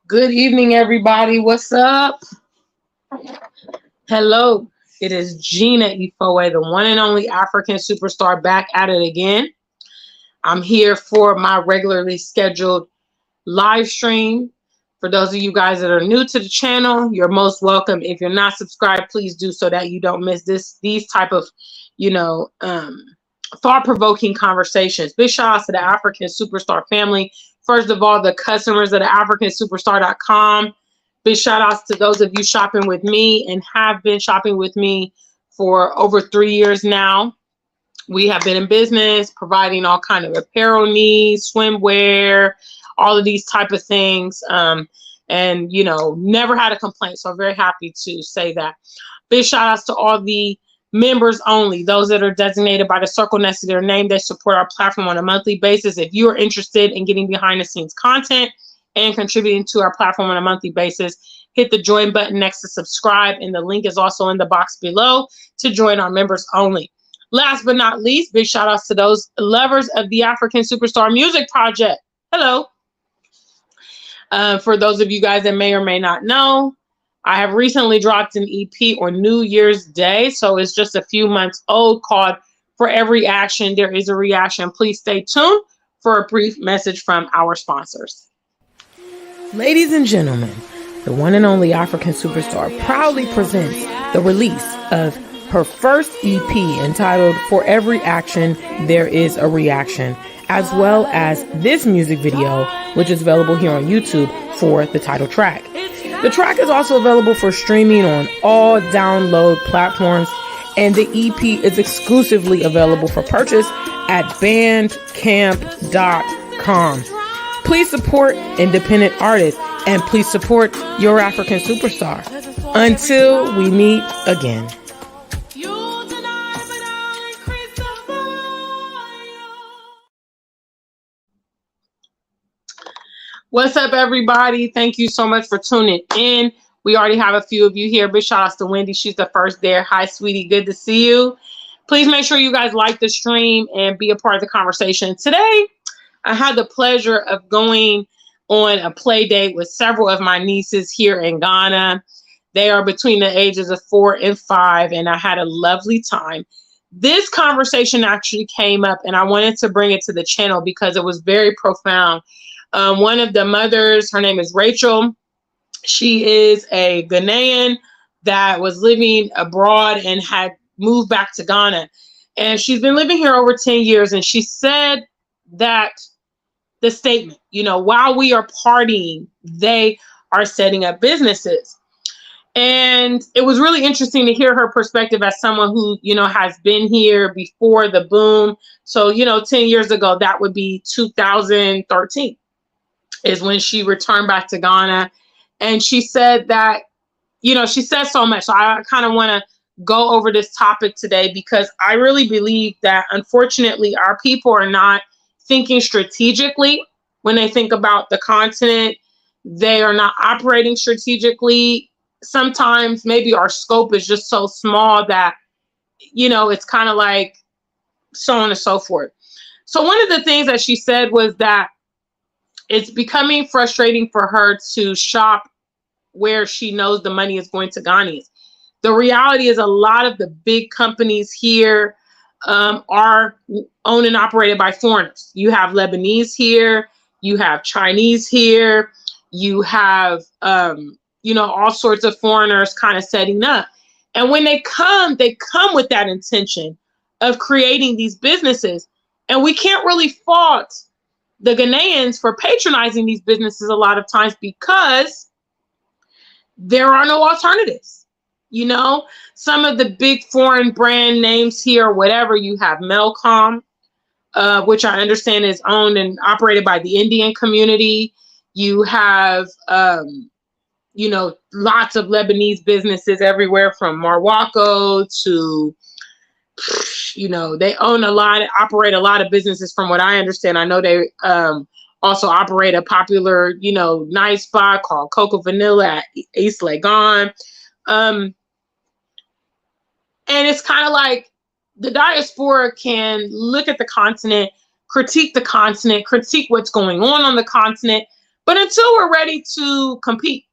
Good evening, everybody. What's up? Hello. It is Gina Ifoe, the one and only African superstar, back at it again. I'm here for my regularly scheduled live stream. For those of you guys that are new to the channel, you're most welcome. If you're not subscribed, please do so that you don't miss these type of, thought-provoking conversations. Big shout out to the African Superstar family. First of all, the customers of the africansuperstar.com. Big shout outs to those of you shopping with me and have been shopping with me for over 3 years now. We have been in business providing all kind of apparel needs, swimwear, all of these type of things. And never had a complaint. So I'm very happy to say that. Big shout outs to all the members only, those that are designated by the circle next to their name. They support our platform on a monthly basis. If you are interested in getting behind the scenes content and contributing to our platform on a monthly basis, hit the join button next to subscribe, and the link is also in the box below to join our members only. Last but not least, big shout outs to those lovers of the African Superstar Music Project. Hello. For those of you guys that may or may not know, I have recently dropped an EP on New Year's Day, so it's just a few months old, called For Every Action, There Is a Reaction. Please stay tuned for a brief message from our sponsors. Ladies and gentlemen, the one and only African Superstar proudly presents the release of her first EP entitled For Every Action, There Is a Reaction, as well as this music video, which is available here on YouTube for the title track. The track is also available for streaming on all download platforms, and the EP is exclusively available for purchase at bandcamp.com. Please support independent artists, and please support your African Superstar. Until we meet again. What's up, everybody? Thank you so much for tuning in. We already have a few of you here. Big shout outs to Wendy. She's the first there. Hi, sweetie. Good to see you. Please make sure you guys like the stream and be a part of the conversation. Today, I had the pleasure of going on a play date with several of my nieces here in Ghana. They are between the ages of 4 and 5, and I had a lovely time. This conversation actually came up, and I wanted to bring it to the channel because it was very profound. One of the mothers, her name is Rachel. She is a Ghanaian that was living abroad and had moved back to Ghana. And she's been living here over 10 years. And she said that the statement, while we are partying, they are setting up businesses. And it was really interesting to hear her perspective as someone who, has been here before the boom. So, 10 years ago, that would be 2013. Is when she returned back to Ghana. And she said that, she said so much. So I kind of want to go over this topic today because I really believe that, unfortunately, our people are not thinking strategically when they think about the continent. They are not operating strategically. Sometimes maybe our scope is just so small that, it's kind of like so on and so forth. So one of the things that she said was that it's becoming frustrating for her to shop where she knows the money is going to Ghanaians. The reality is a lot of the big companies here are owned and operated by foreigners. You have Lebanese here, you have Chinese here, you have, all sorts of foreigners kind of setting up. And when they come with that intention of creating these businesses. And we can't really fault the Ghanaians for patronizing these businesses a lot of times because there are no alternatives. Some of the big foreign brand names here, whatever, you have Melcom, which I understand is owned and operated by the Indian community. You have, lots of Lebanese businesses everywhere from Marwako to, they own operate a lot of businesses from what I understand. I know they also operate a popular, nice spot called Coco Vanilla at East Legon. And it's kind of like the diaspora can look at the continent, critique what's going on the continent, But until we're ready to compete,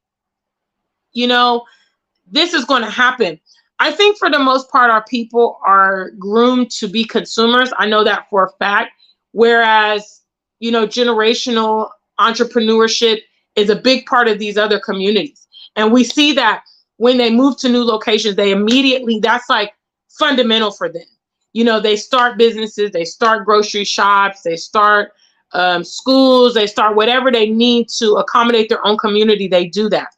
you know, this is going to happen. I think for the most part, our people are groomed to be consumers. I know that for a fact. Whereas, you know, generational entrepreneurship is a big part of these other communities. And we see that when they move to new locations, they immediately, that's like fundamental for them. You know, they start businesses, they start grocery shops, they start schools, they start whatever they need to accommodate their own community. They do that.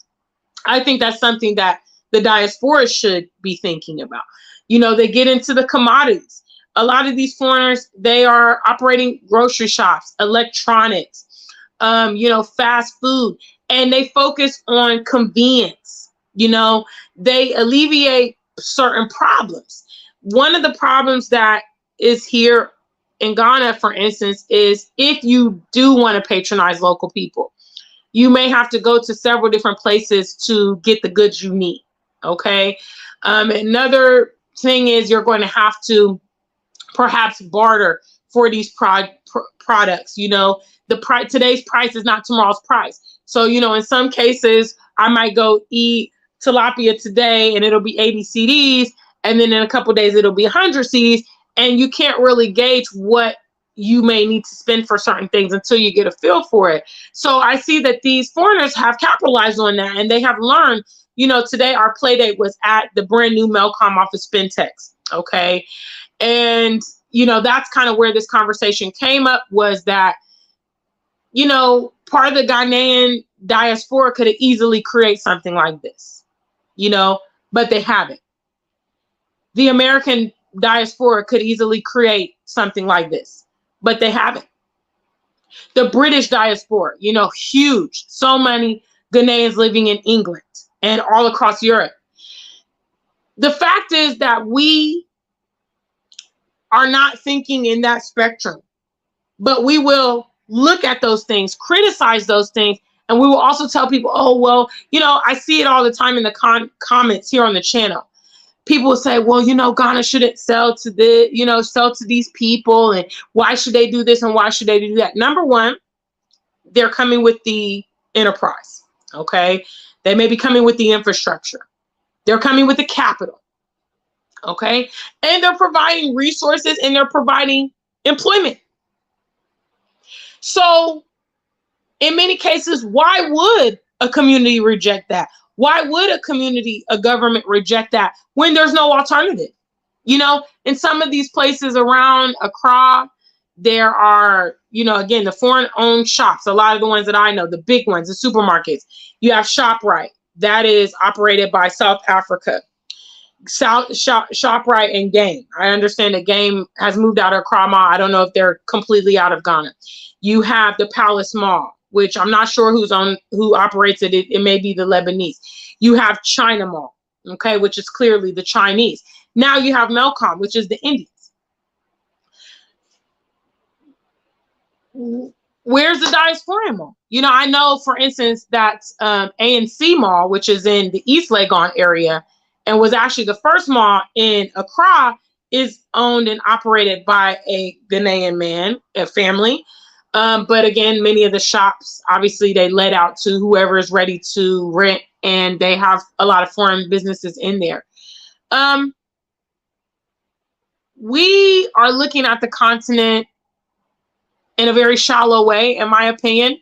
I think that's something that the diaspora should be thinking about. You know, they get into the commodities. A lot of these foreigners, they are operating grocery shops, electronics, you know, fast food, and they focus on convenience. You know, they alleviate certain problems. One of the problems that is here in Ghana, for instance, is if you do want to patronize local people, you may have to go to several different places to get the goods you need. Okay. Another thing is you're going to have to perhaps barter for these products. You know, today's price is not tomorrow's price. So, you know, in some cases, I might go eat tilapia today and it'll be 80 CDs. And then in a couple of days, it'll be 100 CDs. And you can't really gauge what you may need to spend for certain things until you get a feel for it. So I see that these foreigners have capitalized on that, and they have learned. You know, today our play date was at the brand new Melcom office Spintex. Okay. And, you know, that's kind of where this conversation came up, was that, you know, part of the Ghanaian diaspora could have easily create something like this, you know, but they haven't. The American diaspora could easily create something like this, but they haven't. The British diaspora, you know, huge. So many Ghanaians living in England and all across Europe. The fact is that we are not thinking in that spectrum, but we will look at those things, criticize those things, and we will also tell people, oh, well, you know, I see it all the time in the comments here on the channel. People will say, well, you know, Ghana shouldn't sell to the, you know, sell to these people, and why should they do this and why should they do that? Number one, they're coming with the enterprise, okay? They may be coming with the infrastructure. They're coming with the capital, okay? And they're providing resources and they're providing employment. So in many cases, why would a community reject that? Why would a government reject that when there's no alternative? You know, in some of these places around Accra, there are, you know, again, the foreign-owned shops, a lot of the ones that I know, the big ones, the supermarkets. You have ShopRite, that is operated by South Africa. ShopRite and Game. I understand that Game has moved out of Accra Mall. I don't know if they're completely out of Ghana. You have the Palace Mall, which I'm not sure who operates it. It may be the Lebanese. You have China Mall, okay, which is clearly the Chinese. Now you have Melcom, which is the Indians. Where's the diasporian mall? You know, I know, for instance, that ANC Mall, which is in the East Legon area, and was actually the first mall in Accra, is owned and operated by a Ghanaian man, a family. But again, many of the shops, obviously, they let out to whoever is ready to rent, and they have a lot of foreign businesses in there. We are looking at the continent in a very shallow way, in my opinion.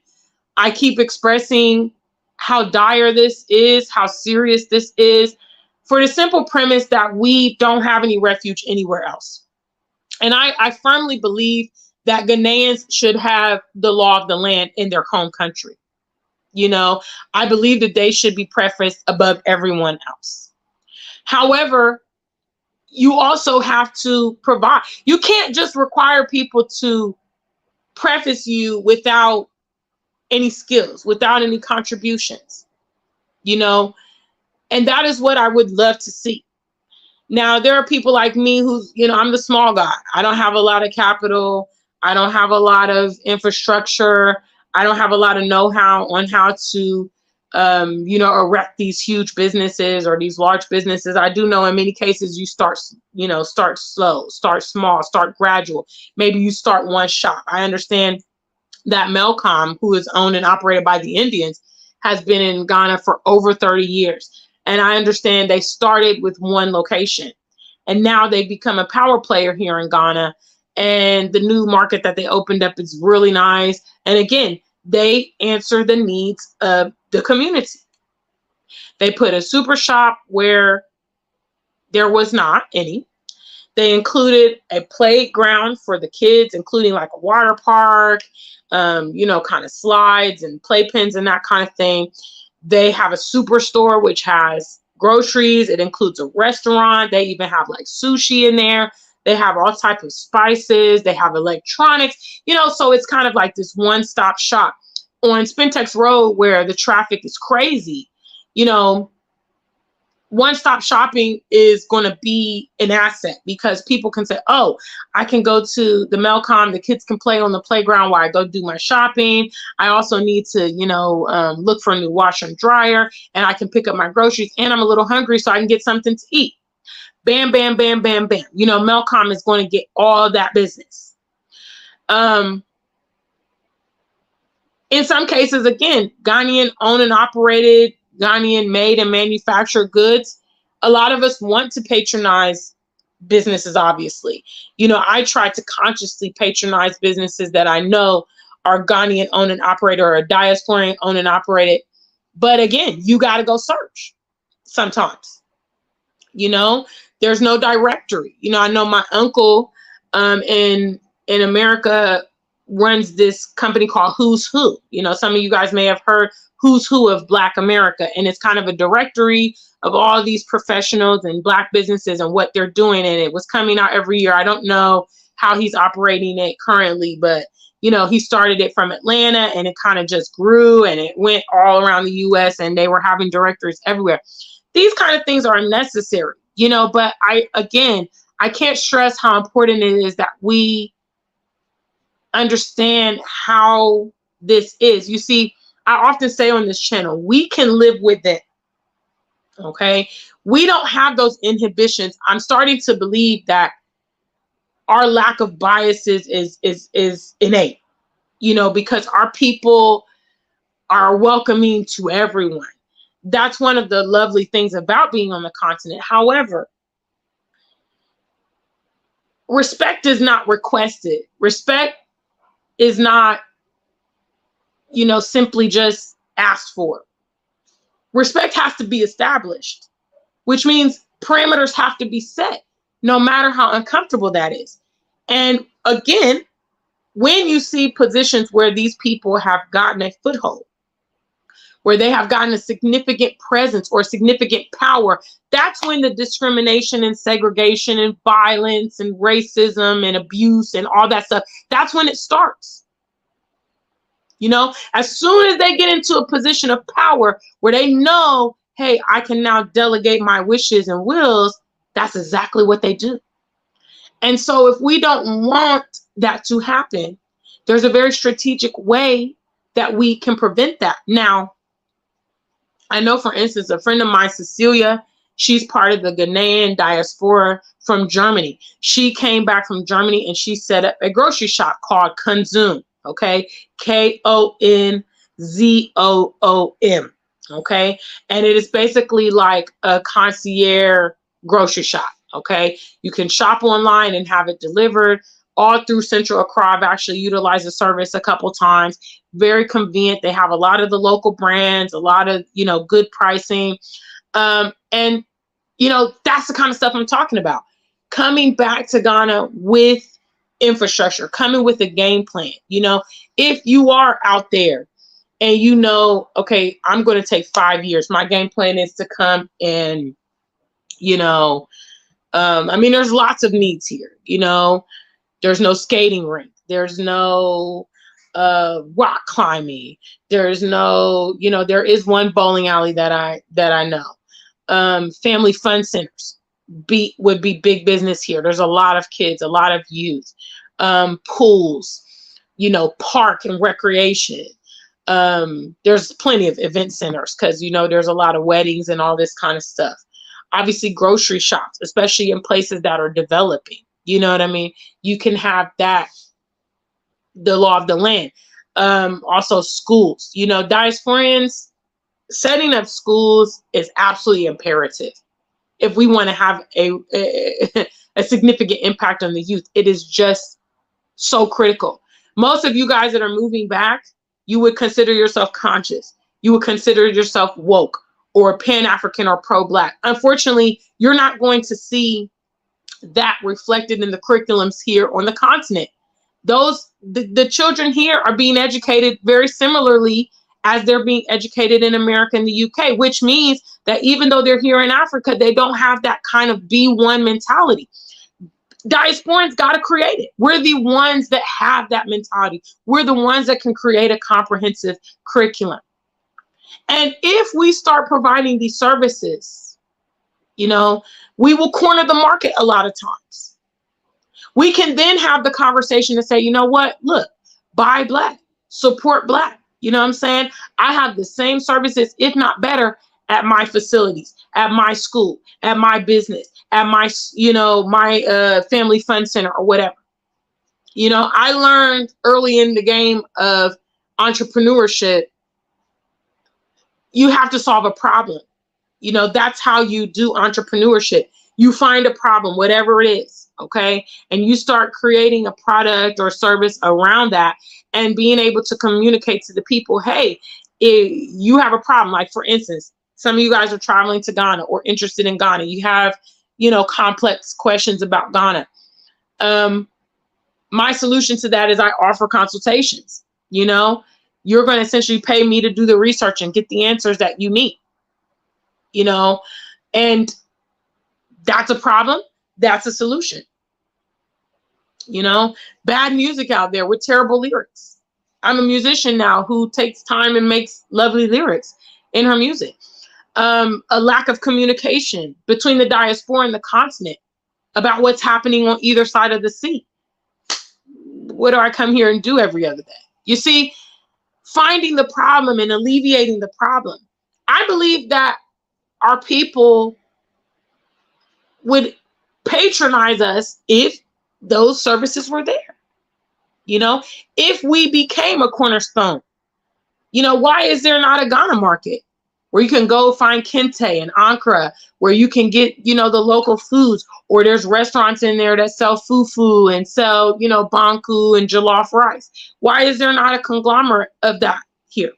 I keep expressing how dire this is, how serious this is, for the simple premise that we don't have any refuge anywhere else. And I firmly believe that Ghanaians should have the law of the land in their home country. You know, I believe that they should be prefaced above everyone else. However, you also have to provide. You can't just require people to preface you without any skills, without any contributions, you know, and that is what I would love to see. Now, there are people like me who's, you know, I'm the small guy. I don't have a lot of capital. I don't have a lot of infrastructure. I don't have a lot of know-how on how to, you know, erect these huge businesses or these large businesses. I do know in many cases you start slow, start small, start gradual. Maybe you start one shop. I understand that Melcom, who is owned and operated by the Indians, has been in Ghana for over 30 years. And I understand they started with one location, and now they've become a power player here in Ghana. And the new market that they opened up is really nice. And again, they answer the needs of the community. They put a super shop where there was not any. They included a playground for the kids, including like a water park, kind of slides and playpens and that kind of thing. They have a superstore which has groceries. It includes a restaurant. They even have like sushi in there. They have all types of spices. They have electronics, so it's kind of like this one-stop shop. On Spintex Road, where the traffic is crazy, one-stop shopping is going to be an asset, because people can say, oh, I can go to the Melcom, the kids can play on the playground while I go do my shopping. I also need to, look for a new washer and dryer, and I can pick up my groceries, and I'm a little hungry, so I can get something to eat. Bam, bam, bam, bam, bam. Melcom is going to get all that business. In some cases, again, Ghanaian owned and operated, Ghanaian made and manufactured goods. A lot of us want to patronize businesses, obviously. I try to consciously patronize businesses that I know are Ghanaian owned and operated, or diasporan owned and operated. But again, you got to go search sometimes. There's no directory. I know my uncle in America runs this company called Who's Who. Some of you guys may have heard Who's Who of Black America, and it's kind of a directory of all these professionals and Black businesses and what they're doing, and it was coming out every year. I don't know how he's operating it currently, but he started it from Atlanta, and it kind of just grew, and it went all around the US, and they were having directories everywhere. These kind of things are necessary, but I can't stress how important it is that we understand how this is. You see, I often say on this channel, we can live with it. Okay. We don't have those inhibitions. I'm starting to believe that our lack of biases is innate, because our people are welcoming to everyone. That's one of the lovely things about being on the continent. However, respect is not requested. Respect is not, simply just asked for. Respect has to be established, which means parameters have to be set, no matter how uncomfortable that is. And again, when you see positions where these people have gotten a foothold, where they have gotten a significant presence or significant power, that's when the discrimination and segregation and violence and racism and abuse and all that stuff, that's when it starts. As soon as they get into a position of power where they know, hey, I can now delegate my wishes and wills, that's exactly what they do. And so if we don't want that to happen, there's a very strategic way that we can prevent that. Now, I know, for instance, a friend of mine, Cecilia, she's part of the Ghanaian diaspora from Germany. She came back from Germany and she set up a grocery shop called Konzoom. Okay, Konzoom. Okay, and it is basically like a concierge grocery shop. Okay, you can shop online and have it delivered all through Central Accra. I've actually utilized the service a couple times. Very convenient. They have a lot of the local brands, a lot of good pricing, and that's the kind of stuff I'm talking about. Coming back to Ghana with infrastructure, coming with a game plan. If you are out there and okay, I'm going to take 5 years. My game plan is to come and, there's lots of needs here. There's no skating rink. There's no rock climbing. There's no, there is one bowling alley that I know. Family fun centers would be big business here. There's a lot of kids, a lot of youth, pools, park and recreation. There's plenty of event centers because, there's a lot of weddings and all this kind of stuff. Obviously, grocery shops, especially in places that are developing. You know what I mean? You can have that, the law of the land. Also schools, you know, diasporans, setting up schools is absolutely imperative. If we want to have a significant impact on the youth, it is just so critical. Most of you guys that are moving back, you would consider yourself conscious. You would consider yourself woke or Pan-African or pro-Black. Unfortunately, you're not going to see that reflected in the curriculums here on the continent. The children here are being educated very similarly as they're being educated in America and the UK, which means that even though they're here in Africa, they don't have that kind of B1 mentality. Diasporans got to create it. We're the ones that have that mentality. We're the ones that can create a comprehensive curriculum. And if we start providing these services, you know, we will corner the market a lot of times. We can then have the conversation to say, you know what, look, buy Black, support Black. You know what I'm saying? I have the same services, if not better, at my facilities, at my school, at my business, at my, you know, my family fun center or whatever. You know, I learned early in the game of entrepreneurship, you have to solve a problem. You know, that's how you do entrepreneurship. You find a problem, whatever it is, okay? And you start creating a product or service around that and being able to communicate to the people, hey, if you have a problem, like for instance, some of you guys are traveling to Ghana or interested in Ghana. You have, you know, complex questions about Ghana. My solution to that is I offer consultations. You know, you're going to essentially pay me to do the research and get the answers that you need. You know, and that's a problem. That's a solution. You know, bad music out there with terrible lyrics. I'm a musician now who takes time and makes lovely lyrics in her music. A lack of communication between the diaspora and the continent about what's happening on either side of the sea. What do I come here and do every other day? You see, finding the problem and alleviating the problem. I believe that our people would patronize us if those services were there. You know, if we became a cornerstone, you know, why is there not a Ghana market where you can go find kente and ankara, where you can get, you know, the local foods, or there's restaurants in there that sell fufu and sell, you know, banku and jollof rice? Why is there not a conglomerate of that here?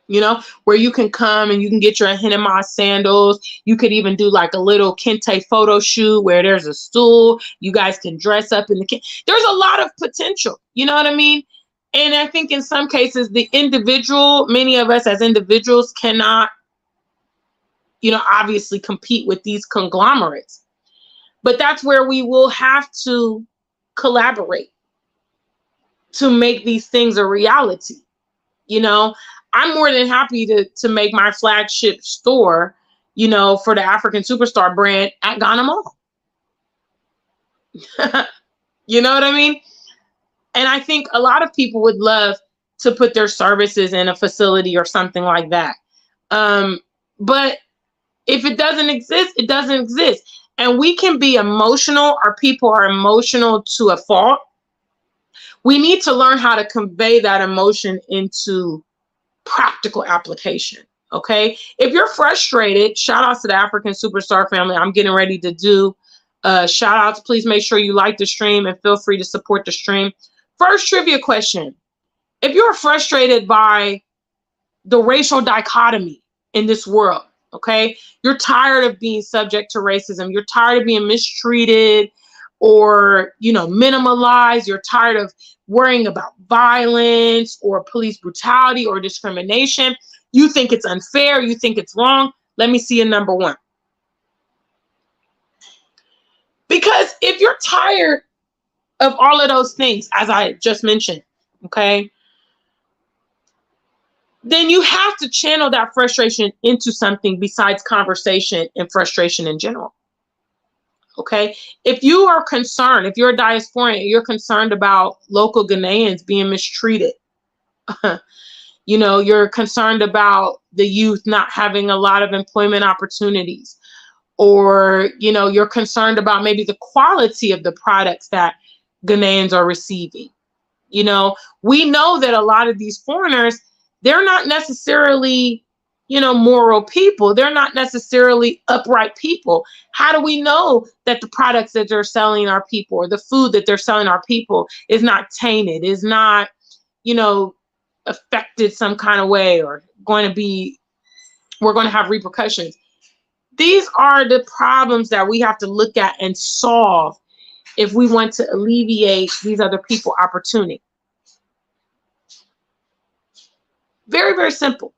You know, where you can come and you can get your Hinema sandals. You could even do like a little kente photo shoot where there's a stool. You guys can dress up in the There's a lot of potential. You know what I mean? And I think in some cases, the individual, many of us as individuals cannot, you know, obviously compete with these conglomerates. But that's where we will have to collaborate to make these things a reality. You know, I'm more than happy to make my flagship store, you know, for the African Superstar brand at Ghana Mall. You know what I mean? And I think a lot of people would love to put their services in a facility or something like that. But if it doesn't exist, it doesn't exist. And we can be emotional. Our people are emotional to a fault. We need to learn how to convey that emotion into practical application. Okay. If you're frustrated, shout outs to the African Superstar family. I'm getting ready to do shout outs. Please make sure you like the stream and feel free to support the stream. First trivia question. If you're frustrated by the racial dichotomy in this world, okay, you're tired of being subject to racism, you're tired of being mistreated or, you know, minimalized, you're tired of worrying about violence or police brutality or discrimination, you think it's unfair, you think it's wrong, let me see a number one. Because if you're tired of all of those things, as I just mentioned, okay, then you have to channel that frustration into something besides conversation and frustration in general. Okay, if you are concerned, if you're a diasporan, you're concerned about local Ghanaians being mistreated, you know, you're concerned about the youth not having a lot of employment opportunities, or, you know, you're concerned about maybe the quality of the products that Ghanaians are receiving. You know, we know that a lot of these foreigners, they're not necessarily, moral people. They're not necessarily upright people. How do we know that the products that they're selling our people, or the food that they're selling our people, is not tainted, is not, affected some kind of way, or we're going to have repercussions? These are the problems that we have to look at and solve if we want to alleviate these other people opportunity. Very, very simple.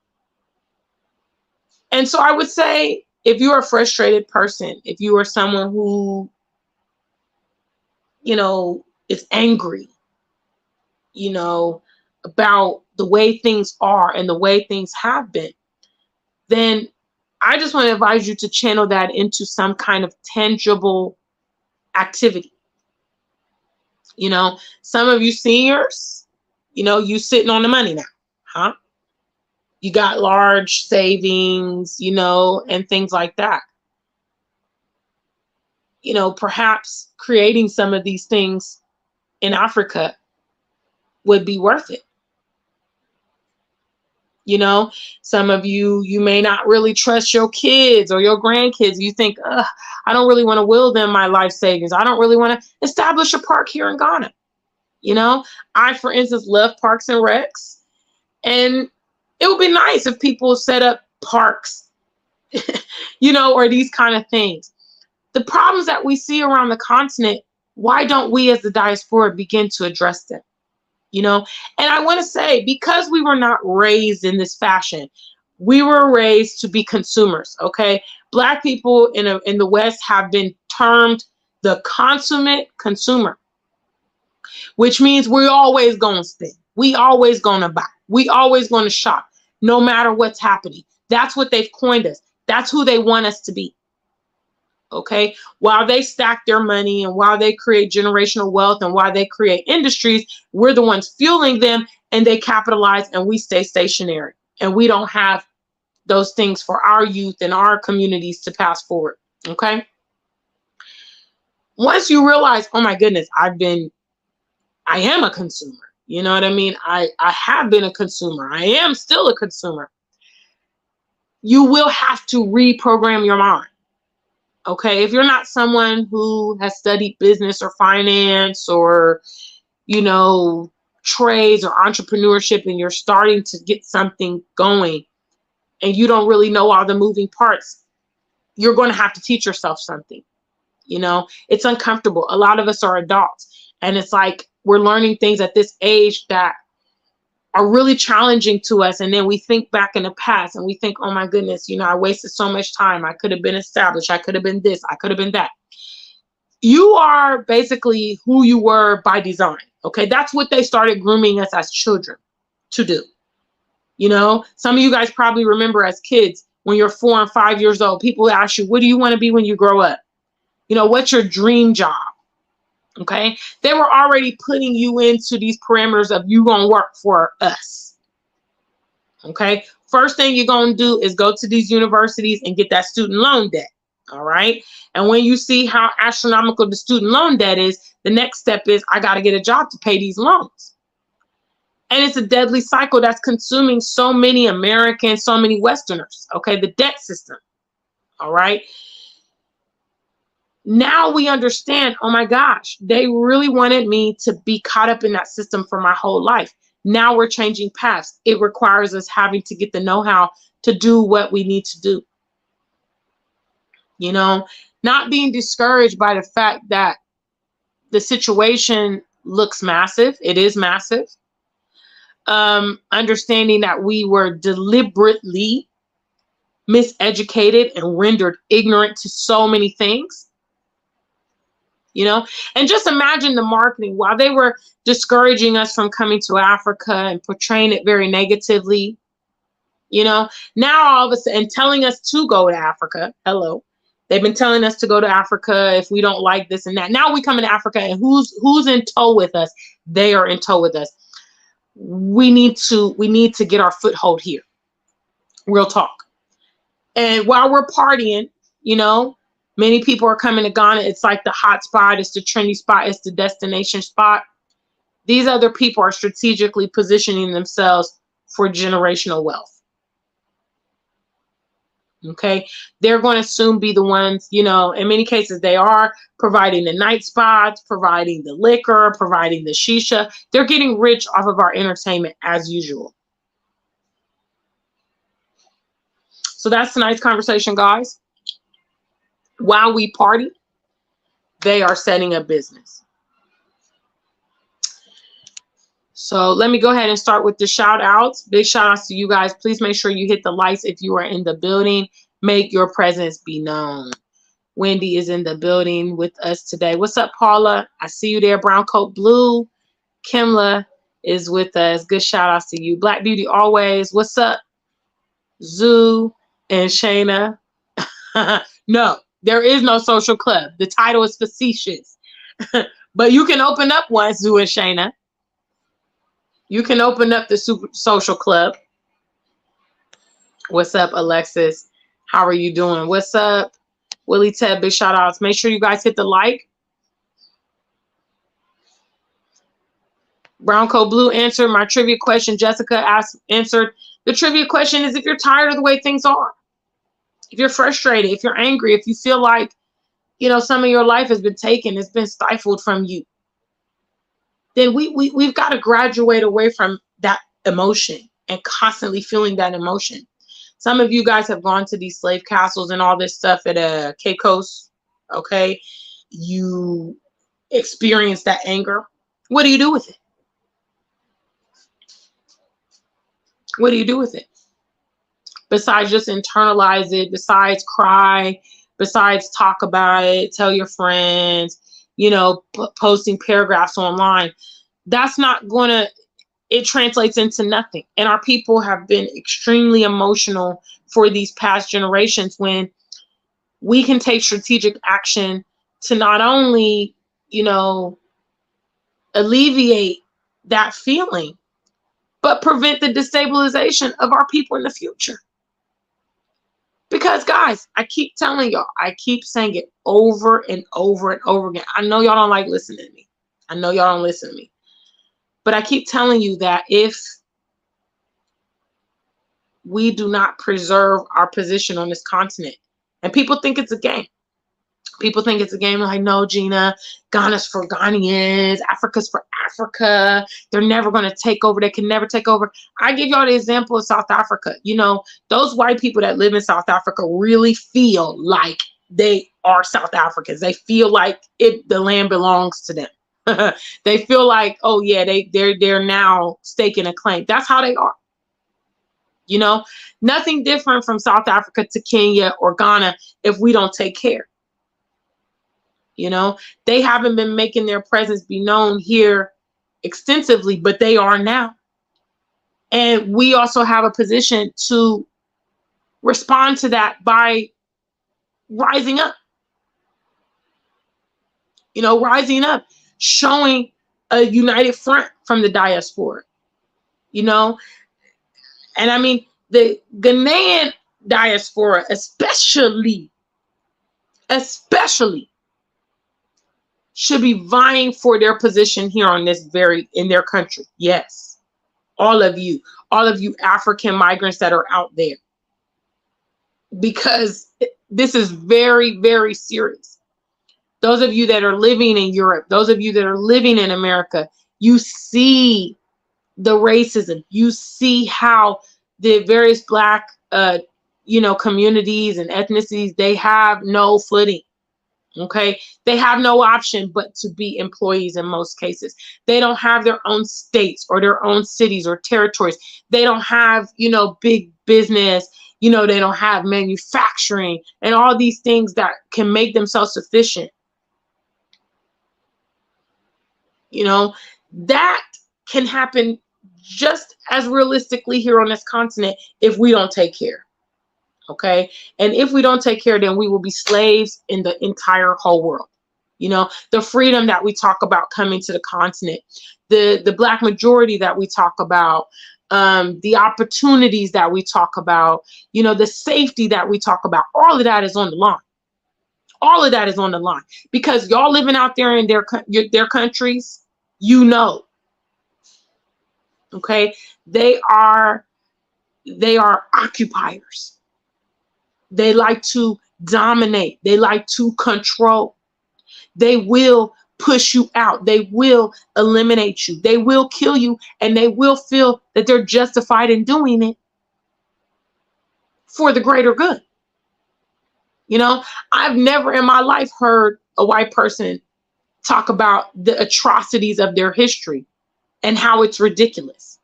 And so I would say, if you're a frustrated person, if you are someone who, is angry, about the way things are and the way things have been, then I just want to advise you to channel that into some kind of tangible activity. Some of you seniors, you sitting on the money now, huh? You got large savings, and things like that. Perhaps creating some of these things in Africa would be worth it. Some of you may not really trust your kids or your grandkids. You think, I don't really want to will them my life savings. I don't really want to establish a park here in Ghana. I, for instance, love parks and recs. And it would be nice if people set up parks, or these kind of things. The problems that we see around the continent, why don't we as the diaspora begin to address them? And I want to say, because we were not raised in this fashion, we were raised to be consumers. Okay. Black people in the West have been termed the consummate consumer, which means we're always going to spend. We always going to buy. We always going to shop, no matter what's happening. That's what they've coined us. That's who they want us to be. Okay, while they stack their money and while they create generational wealth and while they create industries, we're the ones fueling them, and they capitalize and we stay stationary, and we don't have those things for our youth and our communities to pass forward. Okay, once you realize, oh my goodness, I am a consumer. You know what I mean? I have been a consumer. I am still a consumer. You will have to reprogram your mind. Okay, if you're not someone who has studied business or finance or, trades or entrepreneurship, and you're starting to get something going and you don't really know all the moving parts, you're going to have to teach yourself something. It's uncomfortable. A lot of us are adults, and it's like we're learning things at this age that are really challenging to us. And then we think back in the past and we think, oh my goodness, I wasted so much time. I could have been established. I could have been this. I could have been that. You are basically who you were by design. Okay. That's what they started grooming us as children to do. Some of you guys probably remember as kids, when you're 4 and 5 years old, people ask you, what do you want to be when you grow up? What's your dream job? Okay, they were already putting you into these parameters of you gonna work for us. Okay, first thing you're gonna do is go to these universities and get that student loan debt. All right, and when you see how astronomical the student loan debt is, the next step is I got to get a job to pay these loans. And it's a deadly cycle that's consuming so many Americans, so many Westerners. Okay, the debt system. All right. Now we understand, oh my gosh, they really wanted me to be caught up in that system for my whole life. Now we're changing paths. It requires us having to get the know-how to do what we need to do. Not being discouraged by the fact that the situation looks massive. It is massive. Understanding that we were deliberately miseducated and rendered ignorant to so many things. And just imagine the marketing while they were discouraging us from coming to Africa and portraying it very negatively. Now all of a sudden, and telling us to go to Africa. Hello. They've been telling us to go to Africa if we don't like this and that. Now we come to Africa, and who's in tow with us? They are in tow with us. We need to get our foothold here. Real talk. And while we're partying, many people are coming to Ghana. It's like the hot spot. It's the trendy spot. It's the destination spot. These other people are strategically positioning themselves for generational wealth. Okay, they're going to soon be the ones, you know, in many cases they are providing the night spots, providing the liquor, providing the shisha. They're getting rich off of our entertainment as usual. So that's tonight's conversation, guys. While we party, they are setting up business. So let me go ahead and start with the shout outs. Big shout outs to you guys. Please make sure you hit the lights if you are in the building. Make your presence be known. Wendy is in the building with us today. What's up, Paula? I see you there. Brown Coat Blue. Kimla is with us. Good shout outs to you. Black Beauty always. What's up? Zoo and Shayna. No, there is no social club. The title is facetious. But you can open up one, Zoo and Shayna. You can open up the super social club. What's up, Alexis? How are you doing? What's up, Willie Ted? Big shout outs. Make sure you guys hit the like. Brown Coat Blue answered my trivia question. Jessica answered the trivia question is if you're tired of the way things are, if you're frustrated, if you're angry, if you feel like, you know, some of your life has been taken, it's been stifled from you, then we've got to graduate away from that emotion and constantly feeling that emotion. Some of you guys have gone to these slave castles and all this stuff at Caicos, okay? You experience that anger. What do you do with it? What do you do with it? Besides just internalize it, besides cry, besides talk about it, tell your friends, you know, posting paragraphs online, that's not going to, it translates into nothing. And our people have been extremely emotional for these past generations when we can take strategic action to not only, you know, alleviate that feeling, but prevent the destabilization of our people in the future. Because guys, I keep telling y'all, I keep saying it over and over and over again. I know y'all don't like listening to me. I know y'all don't listen to me. But I keep telling you that if we do not preserve our position on this continent, and people think it's a game. People think it's a game like, no, Gina, Ghana's for Ghanaians, Africa's for Africa. They're never going to take over. They can never take over. I give y'all the example of South Africa. You know, those white people that live in South Africa really feel like they are South Africans. They feel like the land belongs to them. They feel like, oh yeah, they're now staking a claim. That's how they are. You know, nothing different from South Africa to Kenya or Ghana if we don't take care. You know, they haven't been making their presence be known here extensively, but they are now. And we also have a position to respond to that by rising up. You know, rising up, showing a united front from the diaspora. You know, and I mean, the Ghanaian diaspora, especially, should be vying for their position here on this in their country. Yes. All of you African migrants that are out there. Because this is very, very serious. Those of you that are living in Europe, those of you that are living in America, you see the racism. You see how the various Black, you know, communities and ethnicities, they have no footing. Okay, they have no option but to be employees in most cases. They don't have their own states or their own cities or territories. They don't have, you know, big business. You know, they don't have manufacturing and all these things that can make them self-sufficient. You know, that can happen just as realistically here on this continent if we don't take care. Okay. And if we don't take care, then we will be slaves in the entire whole world. You know, the freedom that we talk about coming to the continent, the Black majority that we talk about, the opportunities that we talk about, you know, the safety that we talk about, all of that is on the line. All of that is on the line because y'all living out there in their countries, you know, Okay, they are occupiers. They like to dominate. They like to control. They will push you out. They will eliminate you. They will kill you, and they will feel that they're justified in doing it for the greater good. You know, I've never in my life heard a white person talk about the atrocities of their history and how it's ridiculous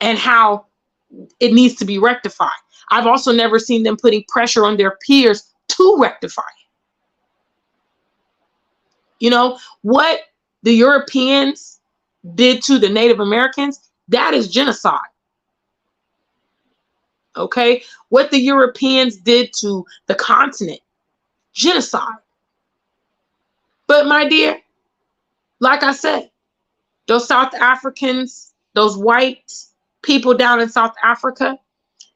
and how it needs to be rectified. I've also never seen them putting pressure on their peers to rectify it. You know, what the Europeans did to the Native Americans, that is genocide. Okay? What the Europeans did to the continent, genocide. But my dear, like I said, those South Africans, those white people down in South Africa,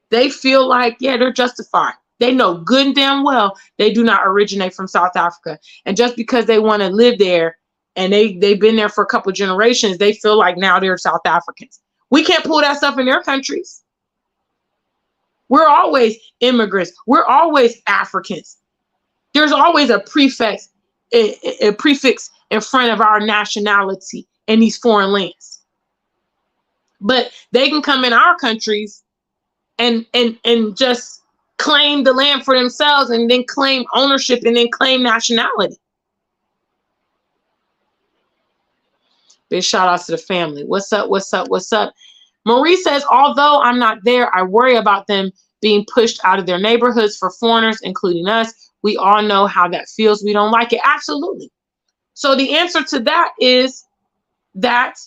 they feel like, yeah, they're justified. They know good and damn well they do not originate from South Africa. And just because they want to live there and they've been there for a couple of generations, they feel like now they're South Africans. We can't pull that stuff in their countries. We're always immigrants. We're always Africans. There's always a prefix in front of our nationality in these foreign lands. But they can come in our countries and just claim the land for themselves and then claim ownership and then claim nationality. Big shout outs to the family. What's up? What's up? What's up? Marie says, although I'm not there, I worry about them being pushed out of their neighborhoods for foreigners, including us. We all know how that feels. We don't like it. Absolutely. So the answer to that is that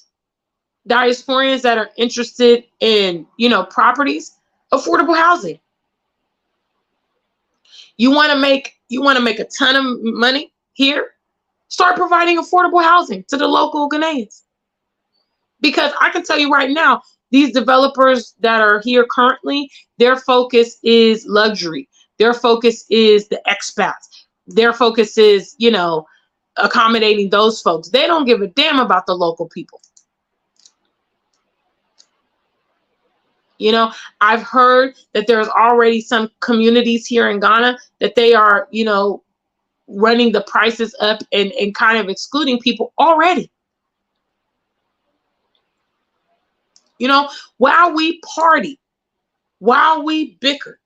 diasporians that are interested in, properties, affordable housing. You want to make a ton of money here? Start providing affordable housing to the local Ghanaians. Because I can tell you right now, these developers that are here currently, their focus is luxury. Their focus is the expats. Their focus is, accommodating those folks. They don't give a damn about the local people. I've heard that there's already some communities here in Ghana that they are, running the prices up and kind of excluding people already. While we party, while we bicker,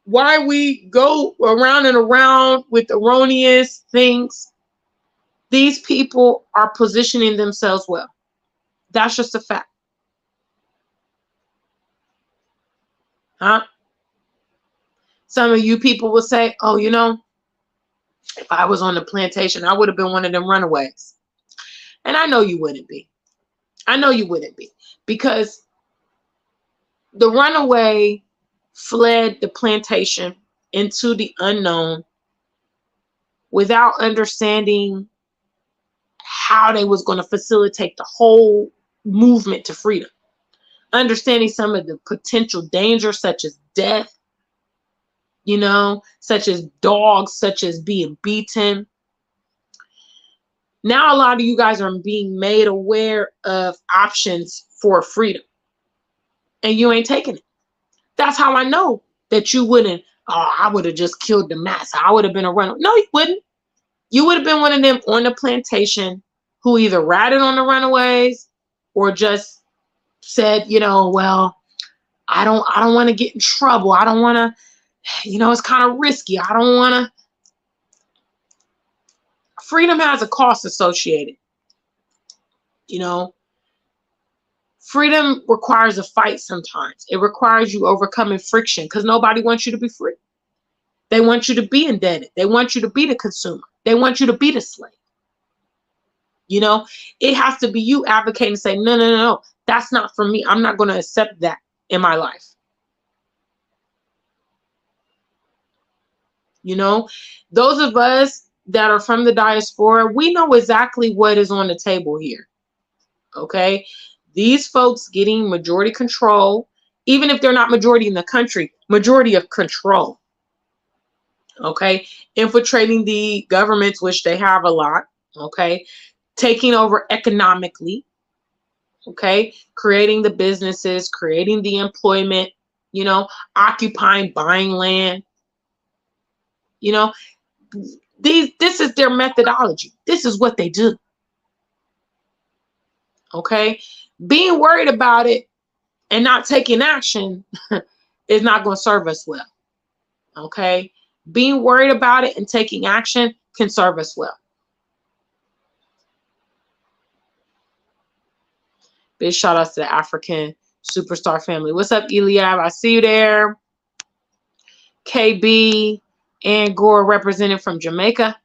while we go around and around with erroneous things, these people are positioning themselves well. That's just a fact. Huh? Some of you people will say, oh, if I was on the plantation, I would have been one of them runaways. And I know you wouldn't be. I know you wouldn't be, because the runaway fled the plantation into the unknown without understanding how they was going to facilitate the whole movement to freedom. Understanding some of the potential dangers, such as death, such as dogs, such as being beaten. Now, a lot of you guys are being made aware of options for freedom, and you ain't taking it. That's how I know that you wouldn't. Oh, I would have just killed the massa. I would have been a runaway. No, you wouldn't. You would have been one of them on the plantation who either ratted on the runaways or just said, well, I don't want to get in trouble. I don't want to, it's kind of risky. I don't want to. Freedom has a cost associated. Freedom requires a fight sometimes. It requires you overcoming friction because nobody wants you to be free. They want you to be indebted. They want you to be the consumer. They want you to be the slave. It has to be you advocating and say, no, that's not for me. I'm not going to accept that in my life. Those of us that are from the diaspora, we know exactly what is on the table here. Okay? These folks getting majority control, even if they're not majority in the country, majority of control. Okay? Infiltrating the governments, which they have a lot. Okay? Taking over economically. Okay, creating the businesses, creating the employment, occupying, buying land, you know, this is their methodology. This is what they do. Okay, being worried about it and not taking action is not going to serve us well. Okay, being worried about it and taking action can serve us well. Big shout out to the African Superstar family. What's up, Eliab? I see you there. KB and Gore represented from Jamaica.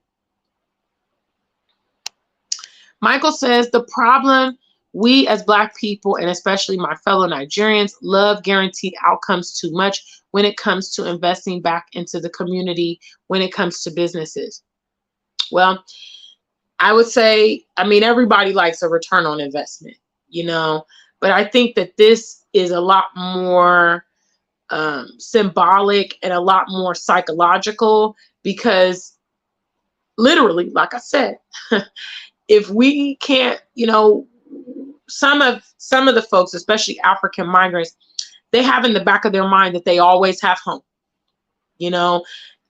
Michael says the problem, we as Black people, and especially my fellow Nigerians, love guaranteed outcomes too much when it comes to investing back into the community, when it comes to businesses. Well, I would say, everybody likes a return on investment, but I think that this is a lot more symbolic and a lot more psychological, because literally, like I said, if we can't, some of the folks, especially African migrants, they have in the back of their mind that they always have home.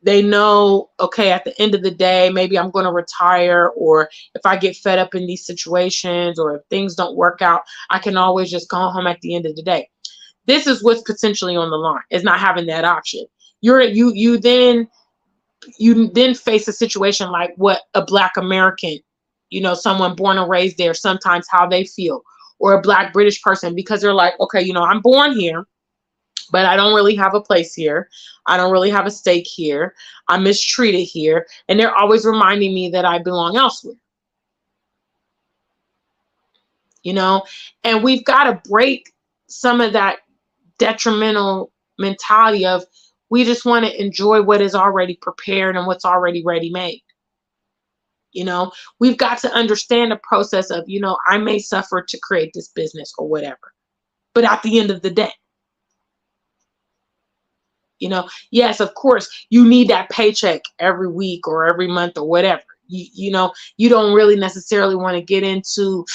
They know, okay, at the end of the day, maybe I'm going to retire, or if I get fed up in these situations, or if things don't work out, I can always just go home at the end of the day. This is what's potentially on the line, is not having that option. You then face a situation like what a Black American, someone born and raised there, sometimes how they feel, or a Black British person, because they're like, okay, I'm born here, but I don't really have a place here. I don't really have a stake here. I'm mistreated here. And they're always reminding me that I belong elsewhere. And we've got to break some of that detrimental mentality of, we just want to enjoy what is already prepared and what's already ready-made. We've got to understand the process of, I may suffer to create this business or whatever, but at the end of the day, yes, of course, you need that paycheck every week or every month or whatever. You don't really necessarily want to get into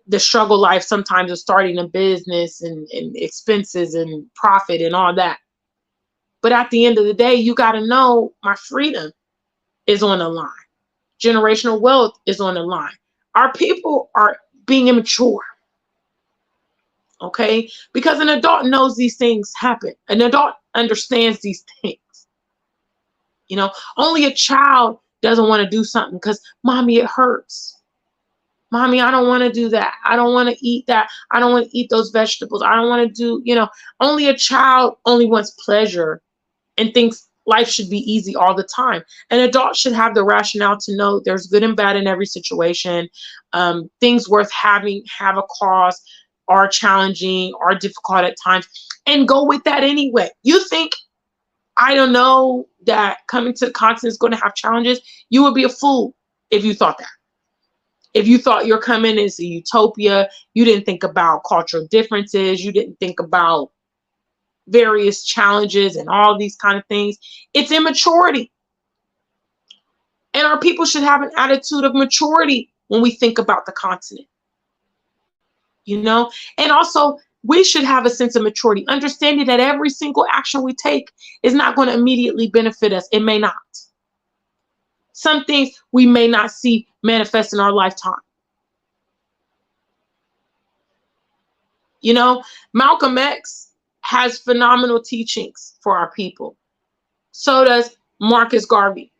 the struggle life sometimes of starting a business and expenses and profit and all that. But at the end of the day, you got to know my freedom is on the line. Generational wealth is on the line. Our people are being immature. Okay? Because an adult knows these things happen. An adult understands these things. Only a child doesn't want to do something because, mommy, it hurts. Mommy, I don't want to do that. I don't want to eat that. I don't want to eat those vegetables. I don't want to do, only a child only wants pleasure and thinks life should be easy all the time. An adult should have the rationale to know there's good and bad in every situation. Things worth having have a cause, are challenging, are difficult at times, and go with that anyway. You think, I don't know, that coming to the continent is going to have challenges? You would be a fool if you thought that. If you thought your coming is a utopia, you didn't think about cultural differences, you didn't think about various challenges and all these kind of things. It's immaturity. And our people should have an attitude of maturity when we think about the continent. And also, we should have a sense of maturity, understanding that every single action we take is not going to immediately benefit us. It may not. Some things we may not see manifest in our lifetime. Malcolm X has phenomenal teachings for our people. So does Marcus Garvey.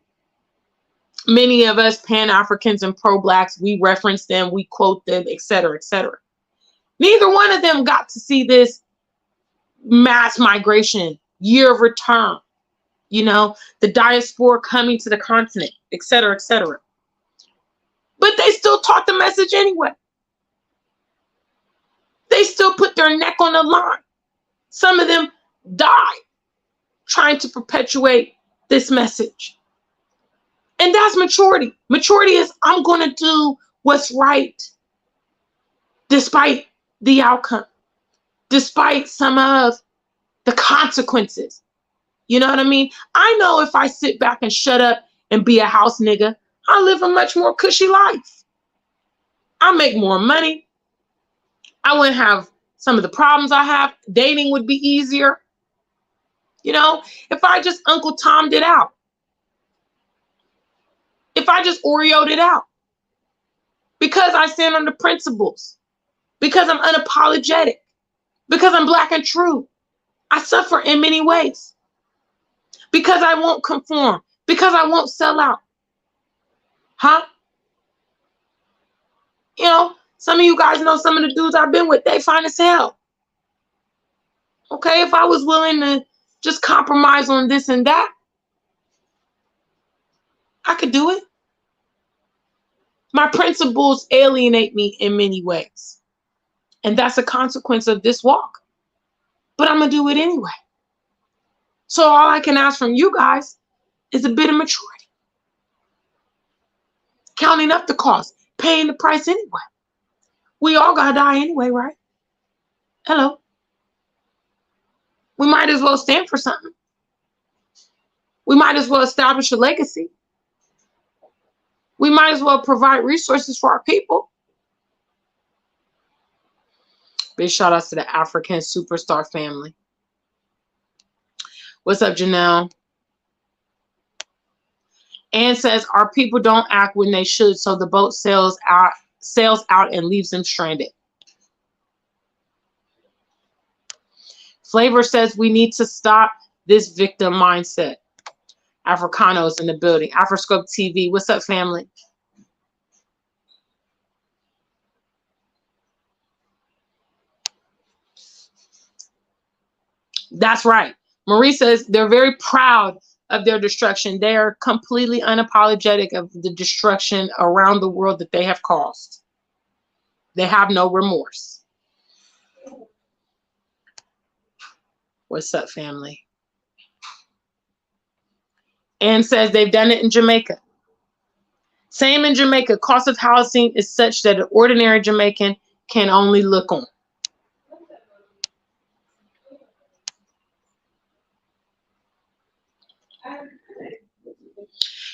Many of us Pan-Africans and pro-Blacks, we reference them, we quote them, etc., etc. Neither one of them got to see this mass migration, year of return, the diaspora coming to the continent, etc., etc. But they still taught the message anyway. They still put their neck on the line. Some of them died trying to perpetuate this message. And that's maturity. Maturity is, I'm going to do what's right despite the outcome, despite some of the consequences. You know what I mean? I know if I sit back and shut up and be a house nigga, I live a much more cushy life. I make more money. I wouldn't have some of the problems I have. Dating would be easier. You know, if I just Uncle Tom'd it out, if I just Oreo'd it out, because I stand on the principles, because I'm unapologetic, because I'm black and true. I suffer in many ways because I won't conform, because I won't sell out. Huh? You know, some of you guys know some of the dudes I've been with, they fine as hell. Okay, if I was willing to just compromise on this and that, I could do it. My principles alienate me in many ways. And that's a consequence of this walk. But I'm going to do it anyway. So all I can ask from you guys is a bit of maturity. Counting up the cost, paying the price anyway. We all got to die anyway, right? Hello. We might as well stand for something. We might as well establish a legacy. We might as well provide resources for our people. Big shout outs to the African Superstar family. What's up, Janelle? Ann says our people don't act when they should, so the boat sails out and leaves them stranded. Flavor says we need to stop this victim mindset. Africano's in the building. Afroscope TV. What's up, family? That's right. Marie says they're very proud of their destruction. They are completely unapologetic of the destruction around the world that they have caused. They have no remorse. What's up, family? Ann says they've done it in Jamaica. Same in Jamaica. Cost of housing is such that an ordinary Jamaican can only look on.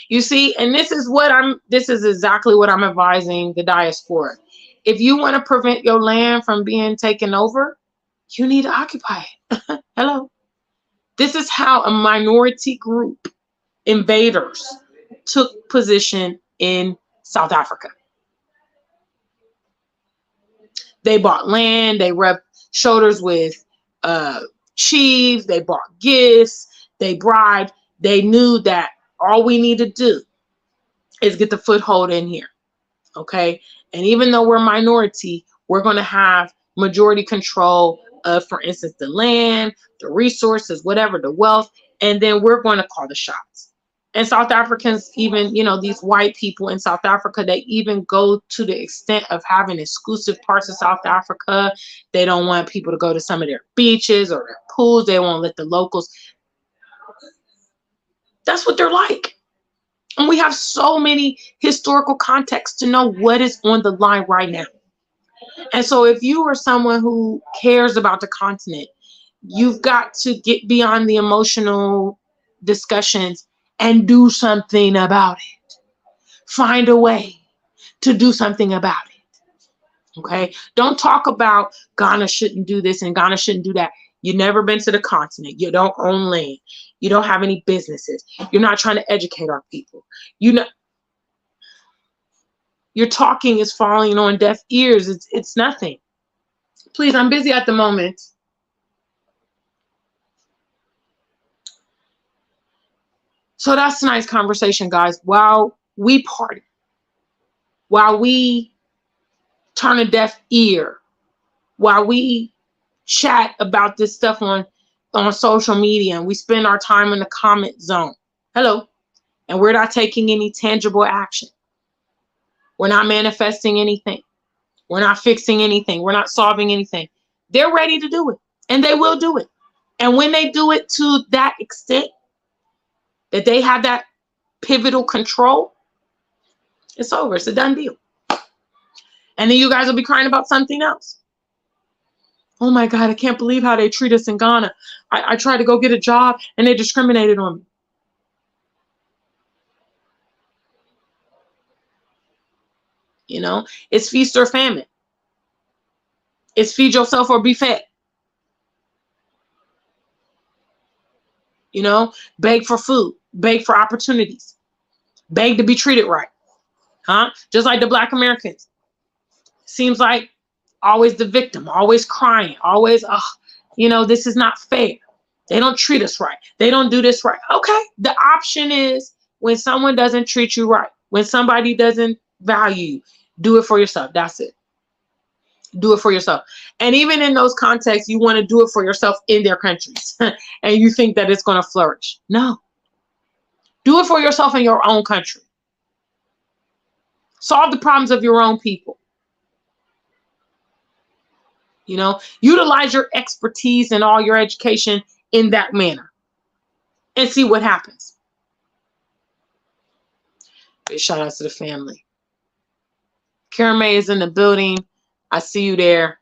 You see, and this is exactly what I'm advising the diaspora. If you want to prevent your land from being taken over, you need to occupy it. Hello. This is how a minority group, invaders, took position in South Africa. They bought land, they rubbed shoulders with chiefs, they bought gifts, they bribed. They knew that all we need to do is get the foothold in here. Okay. And even though we're minority, we're going to have majority control of, for instance, the land, the resources, whatever, the wealth, and then we're going to call the shots. And South Africans, even, you know, these white people in South Africa, they even go to the extent of having exclusive parts of South Africa. They don't want people to go to some of their beaches or their pools. They won't let the locals. That's what they're like. And we have so many historical contexts to know what is on the line right now. And so if you are someone who cares about the continent, you've got to get beyond the emotional discussions and do something about it. Find a way to do something about it. Okay? Don't talk about Ghana shouldn't do this and Ghana shouldn't do that. You've never been to the continent. You don't own land. You don't have any businesses. You're not trying to educate our people. Your talking is falling on deaf ears. It's nothing. Please, I'm busy at the moment. So that's tonight's conversation, guys. While we party, while we turn a deaf ear, while we chat about this stuff on social media and we spend our time in the comment zone. Hello. And we're not taking any tangible action. We're not manifesting anything. We're not fixing anything. We're not solving anything. They're ready to do it. And they will do it. And when they do it to that extent, that they have that pivotal control, it's over. It's a done deal. And then you guys will be crying about something else. Oh my God, I can't believe how they treat us in Ghana. I tried to go get a job and they discriminated on me. You know, it's feast or famine. It's feed yourself or be fed. You know, beg for food, beg for opportunities, beg to be treated right. Huh? Just like the Black Americans. Seems like always the victim, always crying, always, oh, you know, this is not fair. They don't treat us right. They don't do this right. Okay. The option is when someone doesn't treat you right, when somebody doesn't value you, do it for yourself. That's it. Do it for yourself. And even in those contexts, you want to do it for yourself in their countries and you think that it's going to flourish. No. Do it for yourself in your own country. Solve the problems of your own people. You know, utilize your expertise and all your education in that manner and see what happens. Big shout out to the family. Karen May is in the building. I see you there.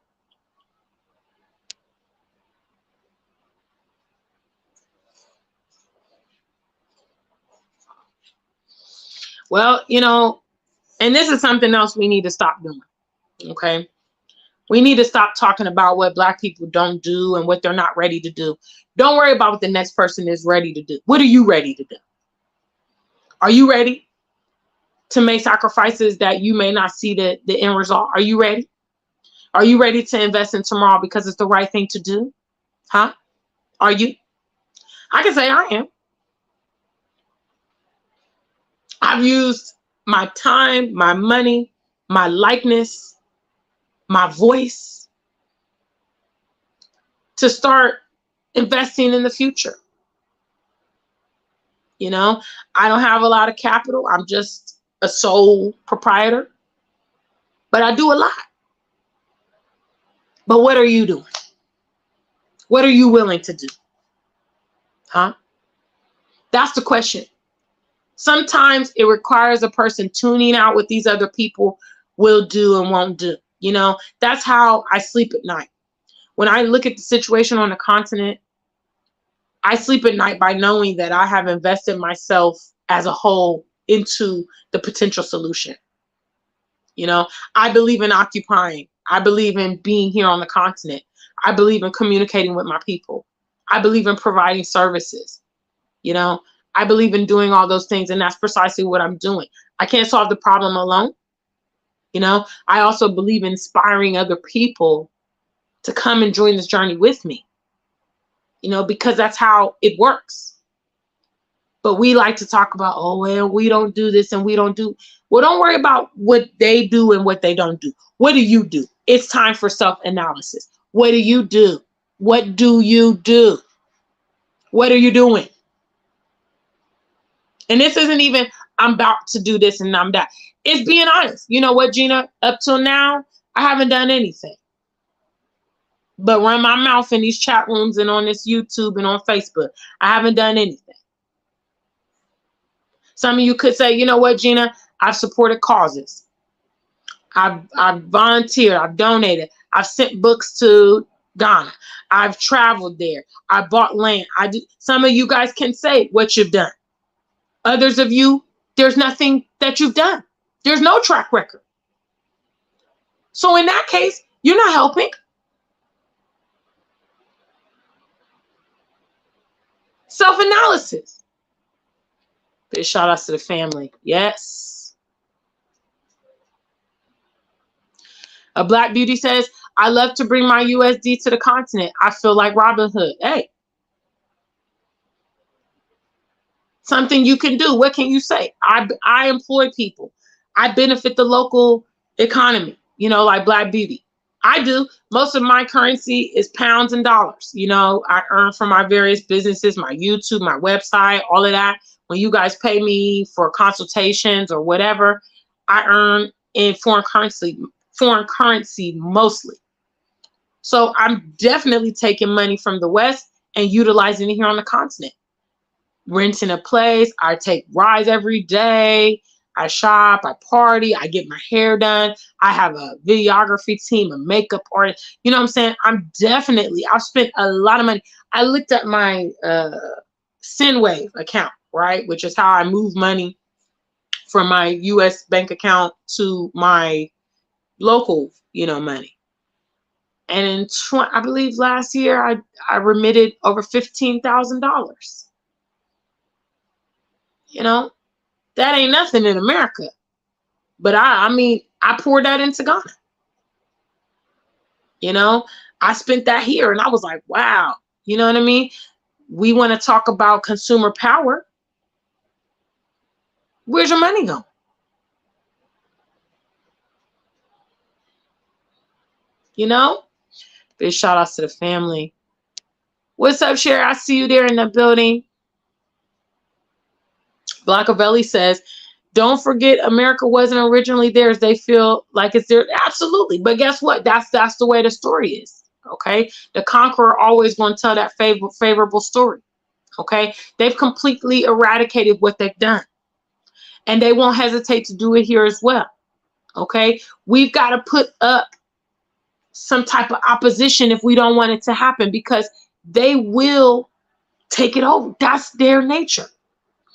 Well, you know, and this is something else we need to stop doing. Okay. We need to stop talking about what Black people don't do and what they're not ready to do. Don't worry about what the next person is ready to do. What are you ready to do? Are you ready to make sacrifices that you may not see the end result? Are you ready? Are you ready to invest in tomorrow because it's the right thing to do? Huh? Are you? I can say I am. I've used my time, my money, my likeness, my voice to start investing in the future. You know, I don't have a lot of capital. I'm just a sole proprietor, but I do a lot. But what are you doing? What are you willing to do? Huh? That's the question. Sometimes it requires a person tuning out what these other people will do and won't do. You know, that's how I sleep at night. When I look at the situation on the continent, I sleep at night by knowing that I have invested myself as a whole into the potential solution. You know, I believe in occupying. I believe in being here on the continent. I believe in communicating with my people. I believe in providing services. You know, I believe in doing all those things, and that's precisely what I'm doing. I can't solve the problem alone. You know, I also believe in inspiring other people to come and join this journey with me, you know, because that's how it works. But we like to talk about, oh, well, we don't do this and we don't do. Well, don't worry about what they do and what they don't do. What do you do? It's time for self-analysis. What do you do? What do you do? What are you doing? And this isn't even, I'm about to do this and I'm that. It's being honest. You know what, Gina? Up till now, I haven't done anything but run my mouth in these chat rooms and on this YouTube and on Facebook. I haven't done anything. Some of you could say, you know what, Gina? I've supported causes. I've volunteered. I've donated. I've sent books to Ghana. I've traveled there. I bought land. I do. Some of you guys can say what you've done. Others of you, there's nothing that you've done. There's no track record. So in that case, you're not helping. Self-analysis. Big shout outs to the family. Yes. A Black Beauty says, I love to bring my USD to the continent. I feel like Robin Hood. Hey. Something you can do. What can you say? I employ people. I benefit the local economy, you know, like Black Beauty. I do. Most of my currency is pounds and dollars. You know, I earn from my various businesses, my YouTube, my website, all of that. When you guys pay me for consultations or whatever, I earn in foreign currency mostly. So I'm definitely taking money from the West and utilizing it here on the continent. Renting a place, I take rides every day, I shop, I party, I get my hair done, I have a videography team, a makeup artist, you know what I'm saying? I've spent a lot of money. I looked at my Sendwave account, right, which is how I move money from my US bank account to my local, you know, money. And I believe last year, I remitted over $15,000. You know, that ain't nothing in America. But I mean, I poured that into Ghana. You know, I spent that here and I was like, wow. You know what I mean? We want to talk about consumer power. Where's your money going? You know? Big shout outs to the family. What's up, Sherry? I see you there in the building. Blackavelli says, don't forget America wasn't originally theirs. They feel like it's theirs. Absolutely. But guess what? That's the way the story is. Okay. The conqueror always going to tell that favorable story. Okay. They've completely eradicated what they've done. And they won't hesitate to do it here as well. Okay. We've got to put up some type of opposition if we don't want it to happen, because they will take it over. That's their nature.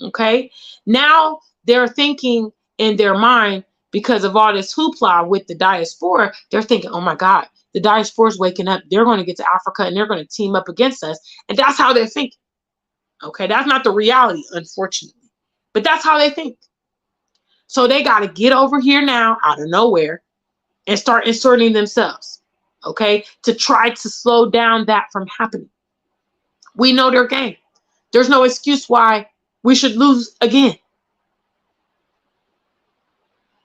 Okay. Now they're thinking in their mind, because of all this hoopla with the diaspora, they're thinking, oh my God, the diaspora is waking up. They're going to get to Africa and they're going to team up against us. And that's how they're thinking. Okay. That's not the reality, unfortunately, but that's how they think. So they got to get over here now out of nowhere and start inserting themselves. Okay. To try to slow down that from happening. We know their game. There's no excuse why we should lose again.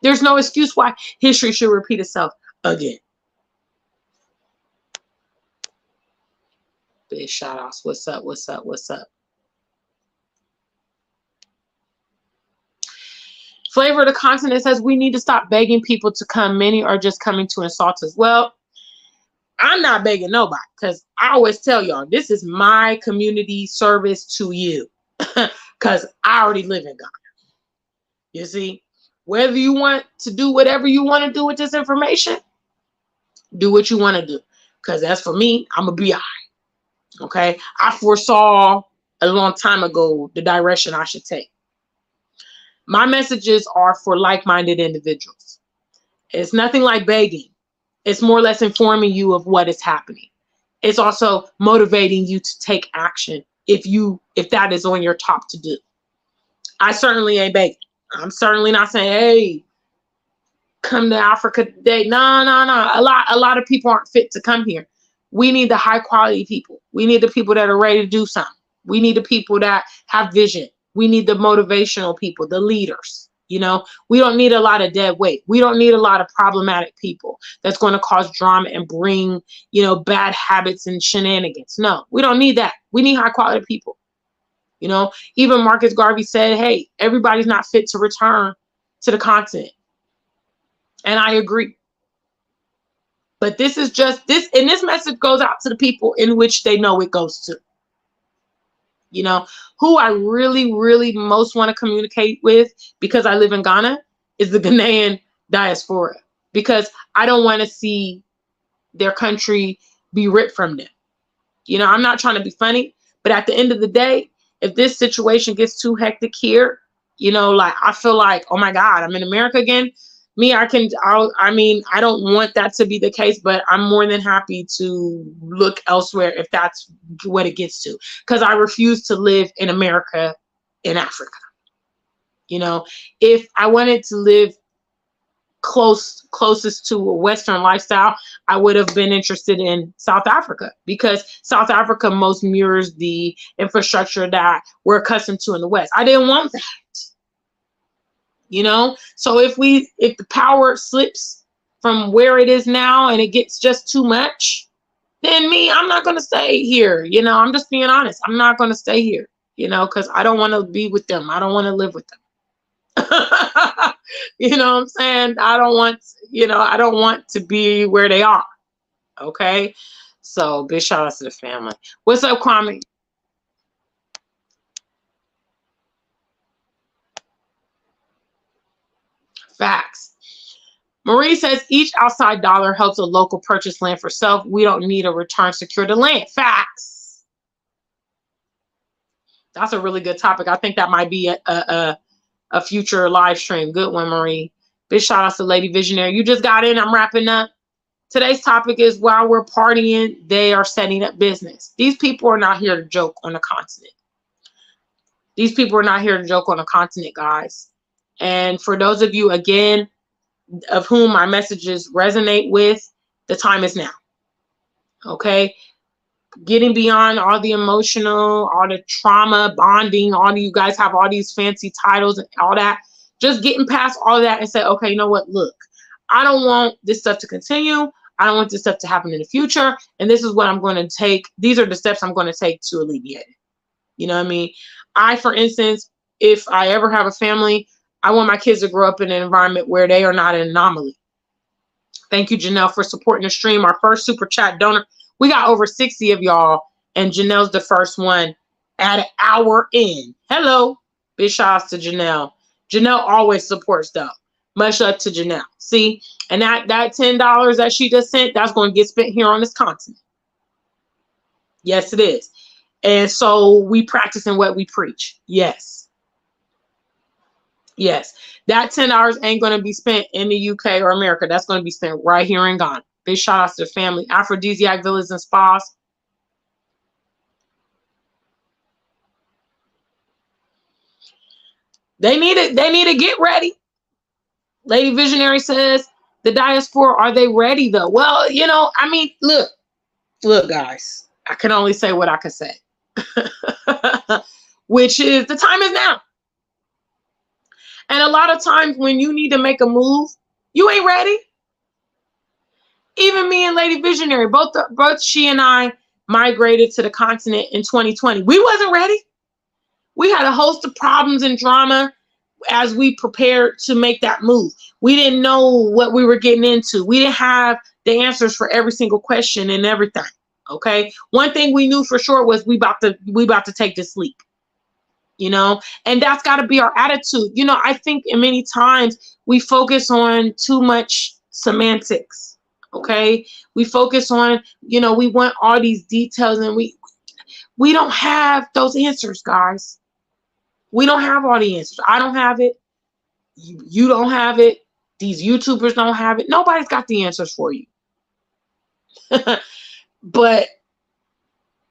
There's no excuse why history should repeat itself again. Big shout outs. What's up? What's up? What's up? Flavor of the Continent says we need to stop begging people to come. Many are just coming to insult us. Well, I'm not begging nobody, because I always tell y'all, this is my community service to you, because I already live in Ghana. You see, whether you want to do whatever you want to do with this information, do what you want to do. Because as for me, I'm going to be all right. Okay. I foresaw a long time ago the direction I should take. My messages are for like-minded individuals. It's nothing like begging. It's more or less informing you of what is happening. It's also motivating you to take action if that is on your top to do. I certainly ain't begging. I'm certainly not saying, hey, come to Africa today. No. A lot of people aren't fit to come here. We need the high quality people. We need the people that are ready to do something. We need the people that have vision. We need the motivational people, the leaders. You know, we don't need a lot of dead weight. We don't need a lot of problematic people that's going to cause drama and bring, bad habits and shenanigans. No, we don't need that. We need high quality people. You know, even Marcus Garvey said, hey, everybody's not fit to return to the continent. And I agree. But this is just this, and this message goes out to the people in which they know it goes to. You know, who I really, really most want to communicate with, because I live in Ghana, is the Ghanaian diaspora, because I don't want to see their country be ripped from them. You know, I'm not trying to be funny, but at the end of the day, if this situation gets too hectic here, like I feel like, oh my God, I'm in America again. I don't want that to be the case, but I'm more than happy to look elsewhere if that's what it gets to, because I refuse to live in America, in Africa. If I wanted to live closest to a Western lifestyle, I would have been interested in South Africa, because South Africa most mirrors the infrastructure that we're accustomed to in the West. I didn't want that. So if the power slips from where it is now and it gets just too much, then I'm not going to stay here. I'm just being honest. I'm not going to stay here, because I don't want to be with them. I don't want to live with them. You know what I'm saying? I don't want to be where they are. Okay. So big shout out to the family. What's up, Kwame? Facts. Marie says each outside dollar helps a local purchase land for self. We don't need a return, secure the land. Facts. That's a really good topic. I think that might be a future live stream. Good one, Marie. Big shout out to Lady Visionary. You just got in. I'm wrapping up. Today's topic is while we're partying, they are setting up business. These people are not here to joke on the continent. These people are not here to joke on the continent, guys. And for those of you, again, of whom my messages resonate with, the time is now. Okay? Getting beyond all the emotional, all the trauma, bonding, all of you guys have all these fancy titles and all that. Just getting past all of that and say, okay, you know what? Look, I don't want this stuff to continue. I don't want this stuff to happen in the future. And this is what I'm going to take. These are the steps I'm going to take to alleviate it. You know what I mean? I, for instance, if I ever have a family, I want my kids to grow up in an environment where they are not an anomaly. Thank you, Janelle, for supporting the stream. Our first super chat donor. We got over 60 of y'all, and Janelle's the first one at an hour in. Hello. Big shout outs to Janelle. Janelle always supports, though. Much love to Janelle. See? And that $10 that she just sent, that's going to get spent here on this continent. Yes, it is. And so we practicing what we preach. Yes. Yes. That $10 ain't going to be spent in the UK or America. That's going to be spent right here in Ghana. Big shout outs to the family. Aphrodisiac Villas and Spas. They need to get ready. Lady Visionary says, the diaspora, are they ready though? Well, you know, I mean, look, guys, I can only say what I can say, which is the time is now. And a lot of times when you need to make a move, you ain't ready. Even me and Lady Visionary, both she and I migrated to the continent in 2020. We wasn't ready. We had a host of problems and drama as we prepared to make that move. We didn't know what we were getting into. We didn't have the answers for every single question and everything. Okay. One thing we knew for sure was we about to take this leap, you know, and that's got to be our attitude. You know, I think many times we focus on too much semantics. Okay. We focus on, you know, we want all these details and we don't have those answers, guys. We don't have all the answers. I don't have it. You don't have it. These YouTubers don't have it. Nobody's got the answers for you. But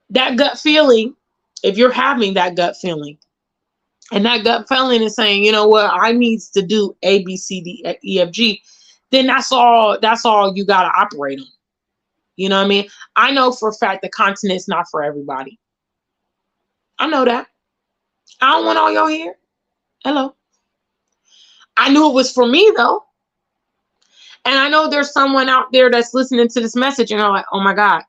that gut feeling, if you're having that gut feeling, and that gut feeling is saying, you know what, I need to do A, B, C, D, E, F, G, then that's all you got to operate on. You know what I mean? I know for a fact the continent's not for everybody. I know that. I don't want all y'all here. Hello. I knew it was for me though. And I know there's someone out there that's listening to this message and they're like, oh my God,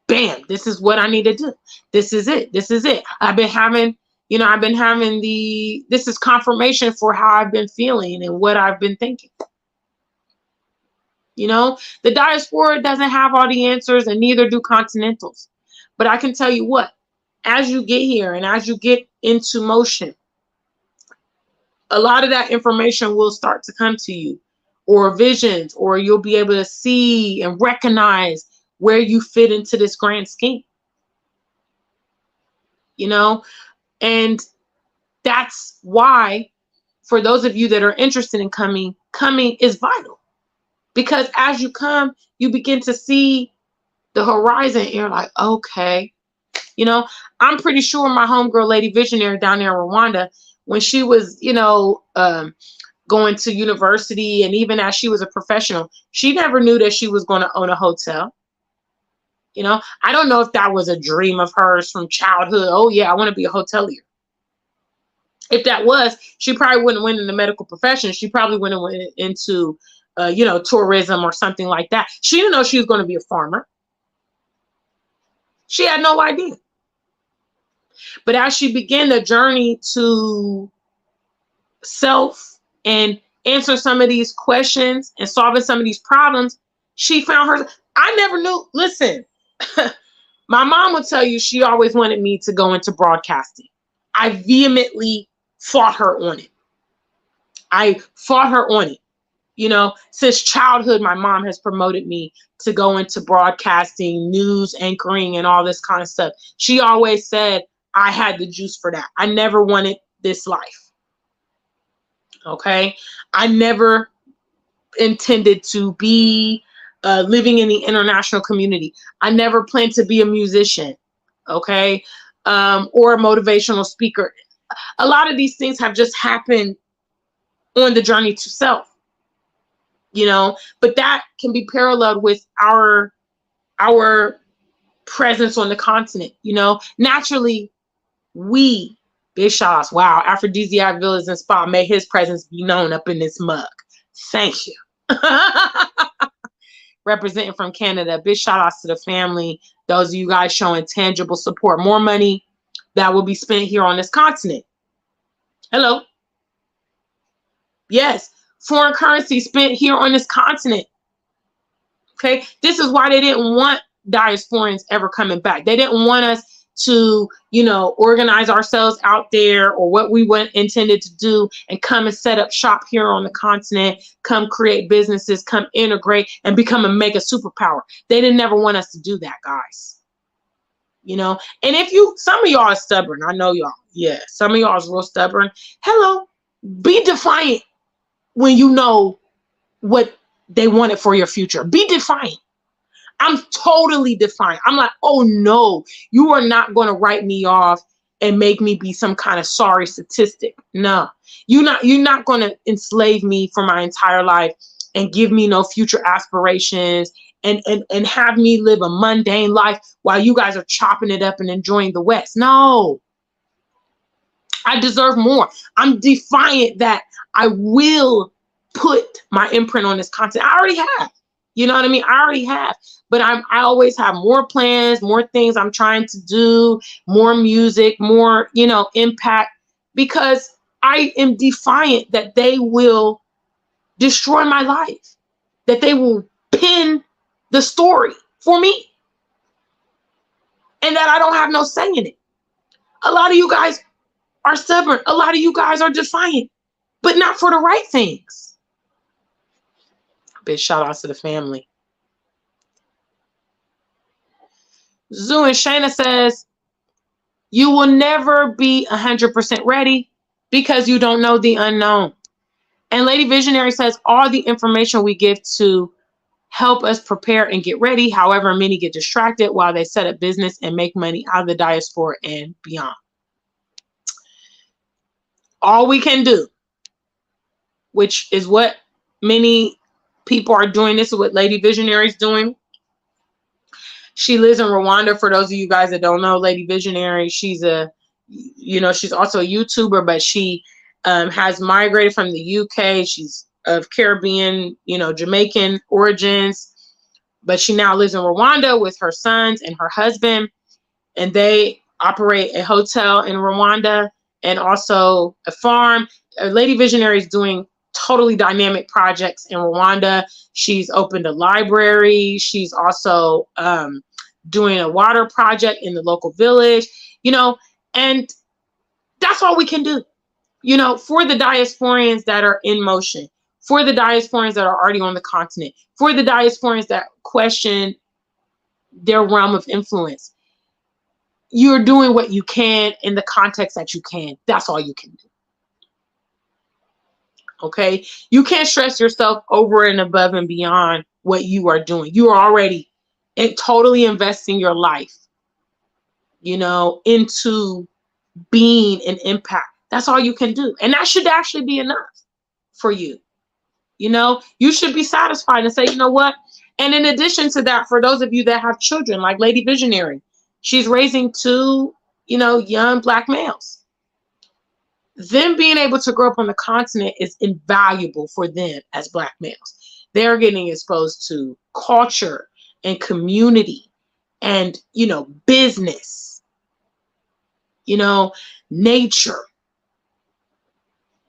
bam, this is what I need to do. This is it. This is it. I've been having this is confirmation for how I've been feeling and what I've been thinking. You know, the diaspora doesn't have all the answers and neither do continentals. But I can tell you what, as you get here and as you get into motion, a lot of that information will start to come to you, or visions, or you'll be able to see and recognize where you fit into this grand scheme. You know, and that's why for those of you that are interested in coming is vital. Because as you come, you begin to see the horizon and you're like, okay. You know, I'm pretty sure my homegirl, Lady Visionary down there in Rwanda, when she was, you know, going to university and even as she was a professional, she never knew that she was going to own a hotel. You know, I don't know if that was a dream of hers from childhood. Oh, yeah, I want to be a hotelier. If that was, she probably wouldn't went in the medical profession. She probably wouldn't went into, you know, tourism or something like that. She didn't know she was going to be a farmer. She had no idea. But as she began the journey to self and answer some of these questions and solving some of these problems, she found her. I never knew. Listen, my mom would tell you she always wanted me to go into broadcasting. I vehemently fought her on it. You know, since childhood, my mom has promoted me to go into broadcasting, news anchoring, and all this kind of stuff. She always said I had the juice for that. I never wanted this life. Okay. I never intended to be living in the international community. I never planned to be a musician, okay, or a motivational speaker. A lot of these things have just happened on the journey to self, but that can be paralleled with our presence on the continent. Naturally, we, big shots, wow, Aphrodisiac Villas and Spa, may his presence be known up in this mug. Thank you. Representing from Canada, big shout outs to the family, those of you guys showing tangible support. More money that will be spent here on this continent. Hello. Yes, foreign currency spent here on this continent. Okay, this is why they didn't want diasporans ever coming back. They didn't want us to, organize ourselves out there, or what we intended to do, and come and set up shop here on the continent, come create businesses, come integrate and become a mega superpower. They didn't never want us to do that, guys. And if some of y'all are stubborn, I know y'all, yeah, some of y'all is real stubborn. Hello, be defiant when you know what they wanted for your future. Be defiant. I'm totally defiant. I'm like, oh no, you are not going to write me off and make me be some kind of sorry statistic. No, you're not going to enslave me for my entire life and give me no future aspirations and have me live a mundane life while you guys are chopping it up and enjoying the West. No, I deserve more. I'm defiant that I will put my imprint on this content. I already have. You know what I mean? I already have. But I always have more plans, more things I'm trying to do, more music, more, impact, because I am defiant that they will destroy my life, that they will pin the story for me, and that I don't have no say in it. A lot of you guys are stubborn. A lot of you guys are defiant, but not for the right things. Big shout outs to the family. Zoo and Shayna says, you will never be 100% ready because you don't know the unknown. And Lady Visionary says, all the information we give to help us prepare and get ready. However, many get distracted while they set up business and make money out of the diaspora and beyond. All we can do, which is what many people are doing. This is what Lady Visionary is doing. She lives in Rwanda. For those of you guys that don't know, Lady Visionary, she's she's also a YouTuber, but she has migrated from the UK. She's of Caribbean, Jamaican origins, but she now lives in Rwanda with her sons and her husband, and they operate a hotel in Rwanda and also a farm. Lady Visionary is doing totally dynamic projects in Rwanda. She's opened a library. She's also doing a water project in the local village, and that's all we can do, for the diasporians that are in motion, for the diasporians that are already on the continent, for the diasporians that question their realm of influence. You're doing what you can in the context that you can. That's all you can do. Okay, you can't stress yourself over and above and beyond what you are doing. You are already totally investing your life, into being an impact. That's all you can do. And that should actually be enough for you. You should be satisfied and say, you know what? And in addition to that, for those of you that have children, like Lady Visionary, she's raising 2, young Black males. Them being able to grow up on the continent is invaluable for them as Black males. They're getting exposed to culture and community and, business, nature.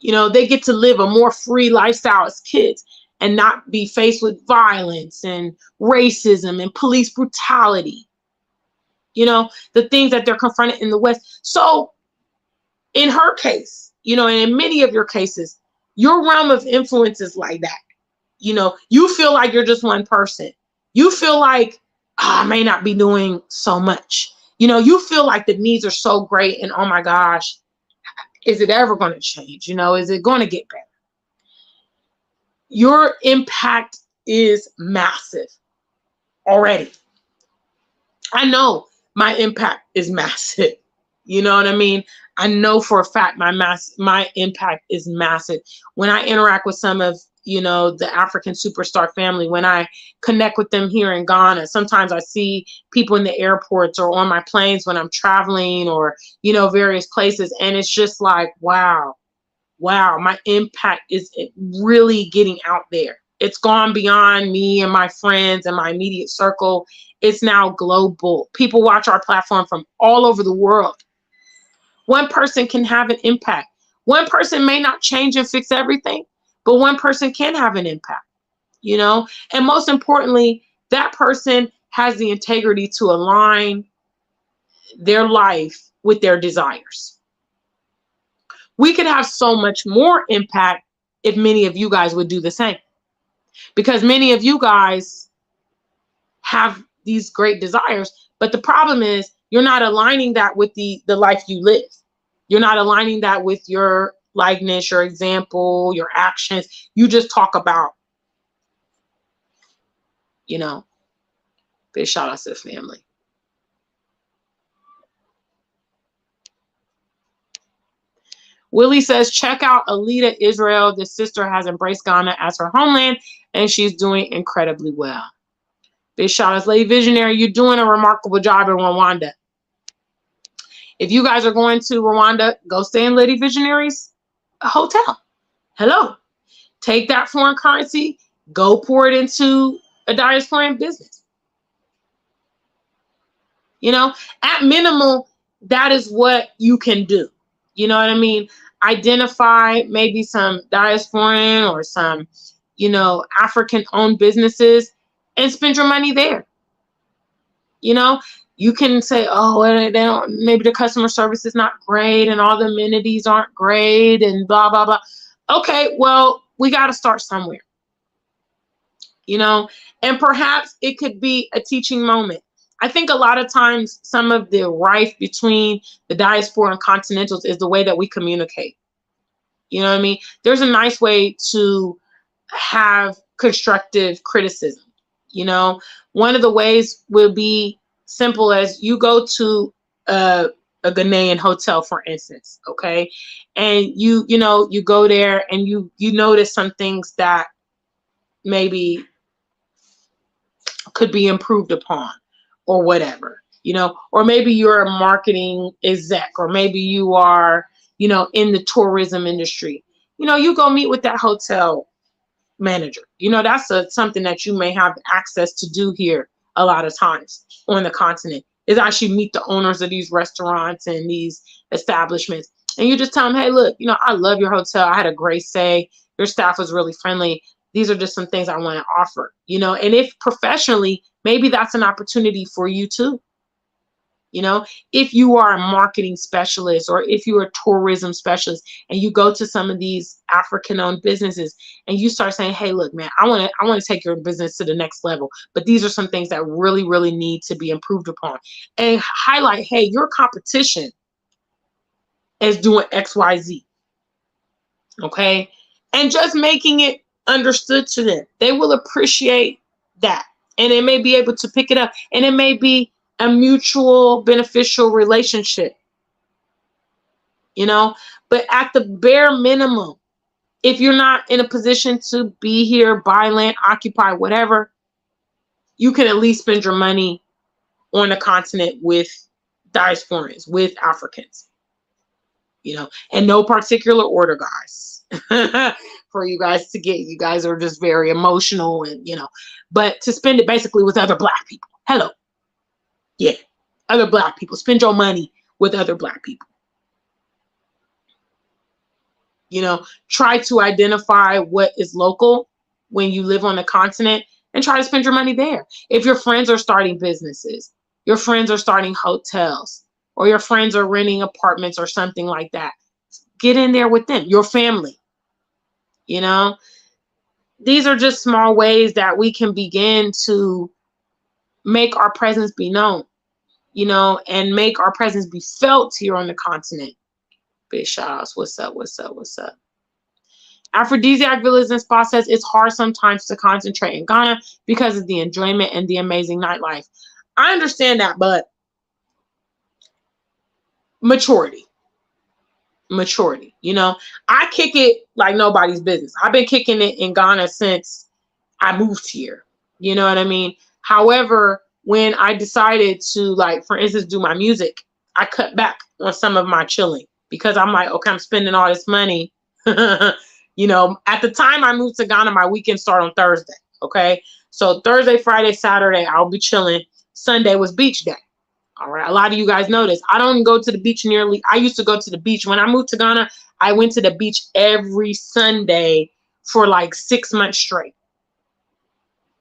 They get to live a more free lifestyle as kids and not be faced with violence and racism and police brutality. The things that they're confronted in the West. So in her case, and in many of your cases, your realm of influence is like that. You feel like you're just one person. You feel like, I may not be doing so much. You feel like the needs are so great and, oh my gosh, is it ever going to change? Is it going to get better? Your impact is massive. already. I know my impact is massive. You know what I mean? I know for a fact my impact is massive. When I interact with some of, the African superstar family, when I connect with them here in Ghana, sometimes I see people in the airports or on my planes when I'm traveling or, various places. And it's just like, wow, my impact is really getting out there. It's gone beyond me and my friends and my immediate circle. It's now global. People watch our platform from all over the world. One person can have an impact. One person may not change and fix everything, but one person can have an impact, and most importantly, that person has the integrity to align their life with their desires. We could have so much more impact if many of you guys would do the same, because many of you guys have these great desires, but the problem is you're not aligning that with the life you live. You're not aligning that with your likeness, your example, your actions. You just talk about, big shout out to the family. Willie says, check out Alita Israel. This sister has embraced Ghana as her homeland, and she's doing incredibly well. Big shout out, Lady Visionary. You're doing a remarkable job in Rwanda. If you guys are going to Rwanda, go stay in Lady Visionary's hotel. Hello. Take that foreign currency, go pour it into a diasporan business. At minimum, that is what you can do. You know what I mean? Identify maybe some diasporan or some, African-owned businesses and spend your money there. You can say, oh, they don't, maybe the customer service is not great and all the amenities aren't great and blah, blah, blah. Okay, well, we got to start somewhere. And perhaps it could be a teaching moment. I think a lot of times some of the rife between the diaspora and continentals is the way that we communicate. You know what I mean? There's a nice way to have constructive criticism. One of the ways will be simple as you go to a Ghanaian hotel, for instance, okay? And you go there and you notice some things that maybe could be improved upon or whatever, or maybe you're a marketing exec, or maybe you are, in the tourism industry, you go meet with that hotel manager. That's something that you may have access to do here a lot of times on the continent, is actually meet the owners of these restaurants and these establishments. And you just tell them, hey, look, I love your hotel. I had a great stay. Your staff was really friendly. These are just some things I want to offer, and if professionally, maybe that's an opportunity for you too. If you are a marketing specialist or if you're a tourism specialist and you go to some of these African-owned businesses and you start saying, hey, look, man, I want to take your business to the next level, but these are some things that really, really need to be improved upon, and highlight, hey, your competition is doing XYZ. Okay. And just making it understood to them. They will appreciate that. And they may be able to pick it up. And it may be a mutual beneficial relationship. But at the bare minimum, if you're not in a position to be here, buy land, occupy, whatever, you can at least spend your money on the continent with diasporans, with Africans. And no particular order, guys. For you guys to get, you guys are just very emotional and but to spend it basically with other Black people. Hello. Yeah, other Black people. Spend your money with other Black people. Try to identify what is local when you live on the continent and try to spend your money there. If your friends are starting businesses, your friends are starting hotels, or your friends are renting apartments or something like that, get in there with them, your family. These are just small ways that we can begin to make our presence be known, and make our presence be felt here on the continent. Big shout outs. What's up? What's up? What's up? Aphrodisiac Villas and Spa says it's hard sometimes to concentrate in Ghana because of the enjoyment and the amazing nightlife. I understand that, but maturity. You know, I kick it like nobody's business. I've been kicking it in Ghana since I moved here. You know what I mean? However, when I decided to, like, for instance, do my music, I cut back on some of my chilling because I'm like, okay, I'm spending all this money. You know, at the time I moved to Ghana, my weekend started on Thursday. Okay. So Thursday, Friday, Saturday, I'll be chilling. Sunday was beach day. All right. A lot of you guys know this. I don't go to the beach nearly. I used to go to the beach. When I moved to Ghana, I went to the beach every Sunday for like 6 months straight.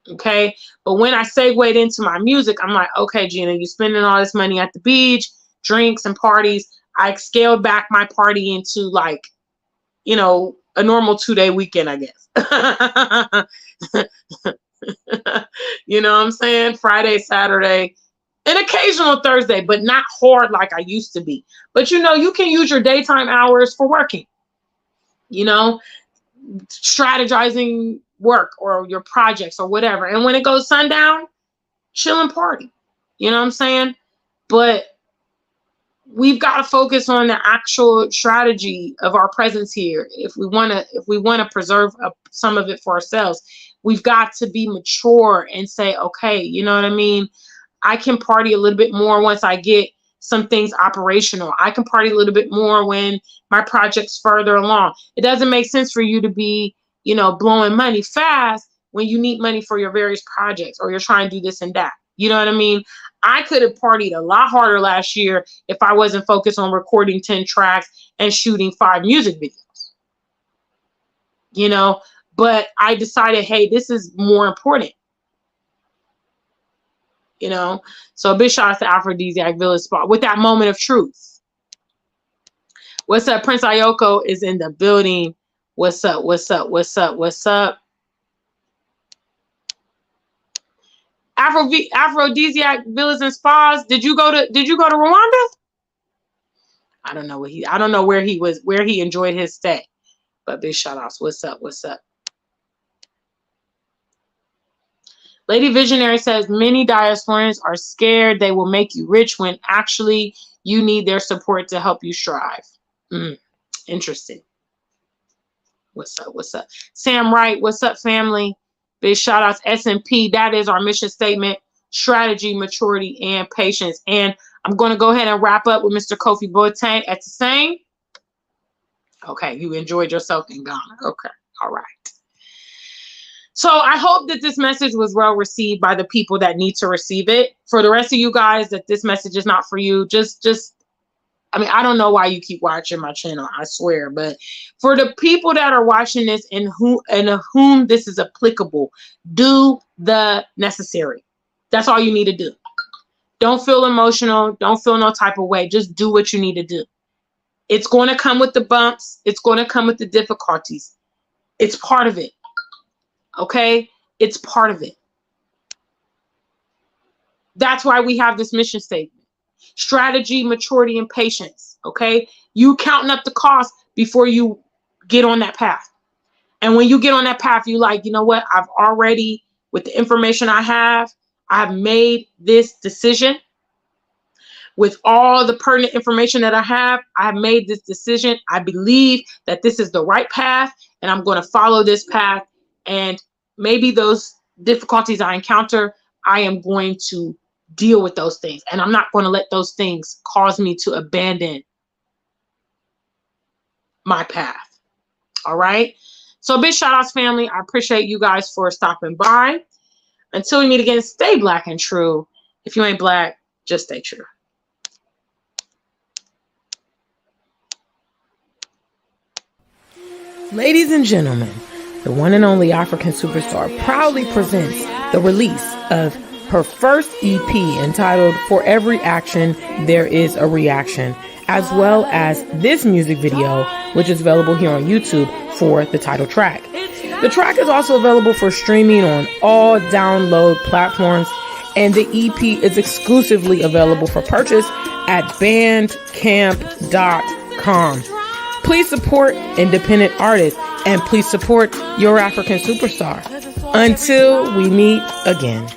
Okay. But when I segued into my music, I'm like, okay, Gina, you're spending all this money at the beach, drinks and parties. I scaled back my party into, like, you know, a normal 2-day weekend, I guess. You know what I'm saying? Friday, Saturday, an occasional Thursday, but not hard like I used to be. But, you know, you can use your daytime hours for working, you know, strategizing work or your projects or whatever. And when it goes sundown, chill and party. You know what I'm saying? But we've got to focus on the actual strategy of our presence here. If we want to preserve some of it for ourselves, we've got to be mature and say, okay, you know what I mean? I can party a little bit more once I get some things operational. I can party a little bit more when my project's further along. It doesn't make sense for you to be, you know, blowing money fast when you need money for your various projects or you're trying to do this and that. You know what I mean? I could have partied a lot harder last year if I wasn't focused on recording 10 tracks and shooting 5 music videos. You know, but I decided, hey, this is more important. You know, so big shout out to Aphrodisiac Village Spa with that moment of truth. What's up? Prince Ayoko is in the building. What's up? What's up? What's up? What's up? Aphrodisiac Villas and Spas. Did you go to Rwanda? I don't know where he enjoyed his stay. But big shout outs. What's up? What's up? Lady Visionary says many diasporans are scared they will make you rich when actually you need their support to help you strive. Interesting. What's up? What's up? Sam Wright, what's up, family? Big shout outs. S&P. That is our mission statement: strategy, maturity, and patience. And I'm going to go ahead and wrap up with Mr. Kofi Boateng at the same. Okay, you enjoyed yourself in Ghana. Okay, all right. So I hope that this message was well received by the people that need to receive it. For the rest of you guys, that this message is not for you. I mean, I don't know why you keep watching my channel, I swear. But for the people that are watching this and whom this is applicable, do the necessary. That's all you need to do. Don't feel emotional. Don't feel no type of way. Just do what you need to do. It's going to come with the bumps. It's going to come with the difficulties. It's part of it. Okay? It's part of it. That's why we have this mission statement. Strategy, maturity, and patience. Okay? You counting up the cost before you get on that path. And when you get on that path, you like, you know what? I've already, with the information I have made this decision. With all the pertinent information that I have made this decision. I believe that this is the right path, and I'm going to follow this path. And maybe those difficulties I encounter, I am going to deal with those things. And I'm not going to let those things cause me to abandon my path. All right. So big shout outs, family. I appreciate you guys for stopping by. Until we meet again, stay black and true. If you ain't black, just stay true. Ladies and gentlemen, the one and only African Superstar proudly presents the release of her first EP entitled For Every Action, There Is a Reaction, as well as this music video, which is available here on YouTube for the title track. The track is also available for streaming on all download platforms, and the EP is exclusively available for purchase at bandcamp.com. Please support independent artists and please support your African superstar. Until we meet again.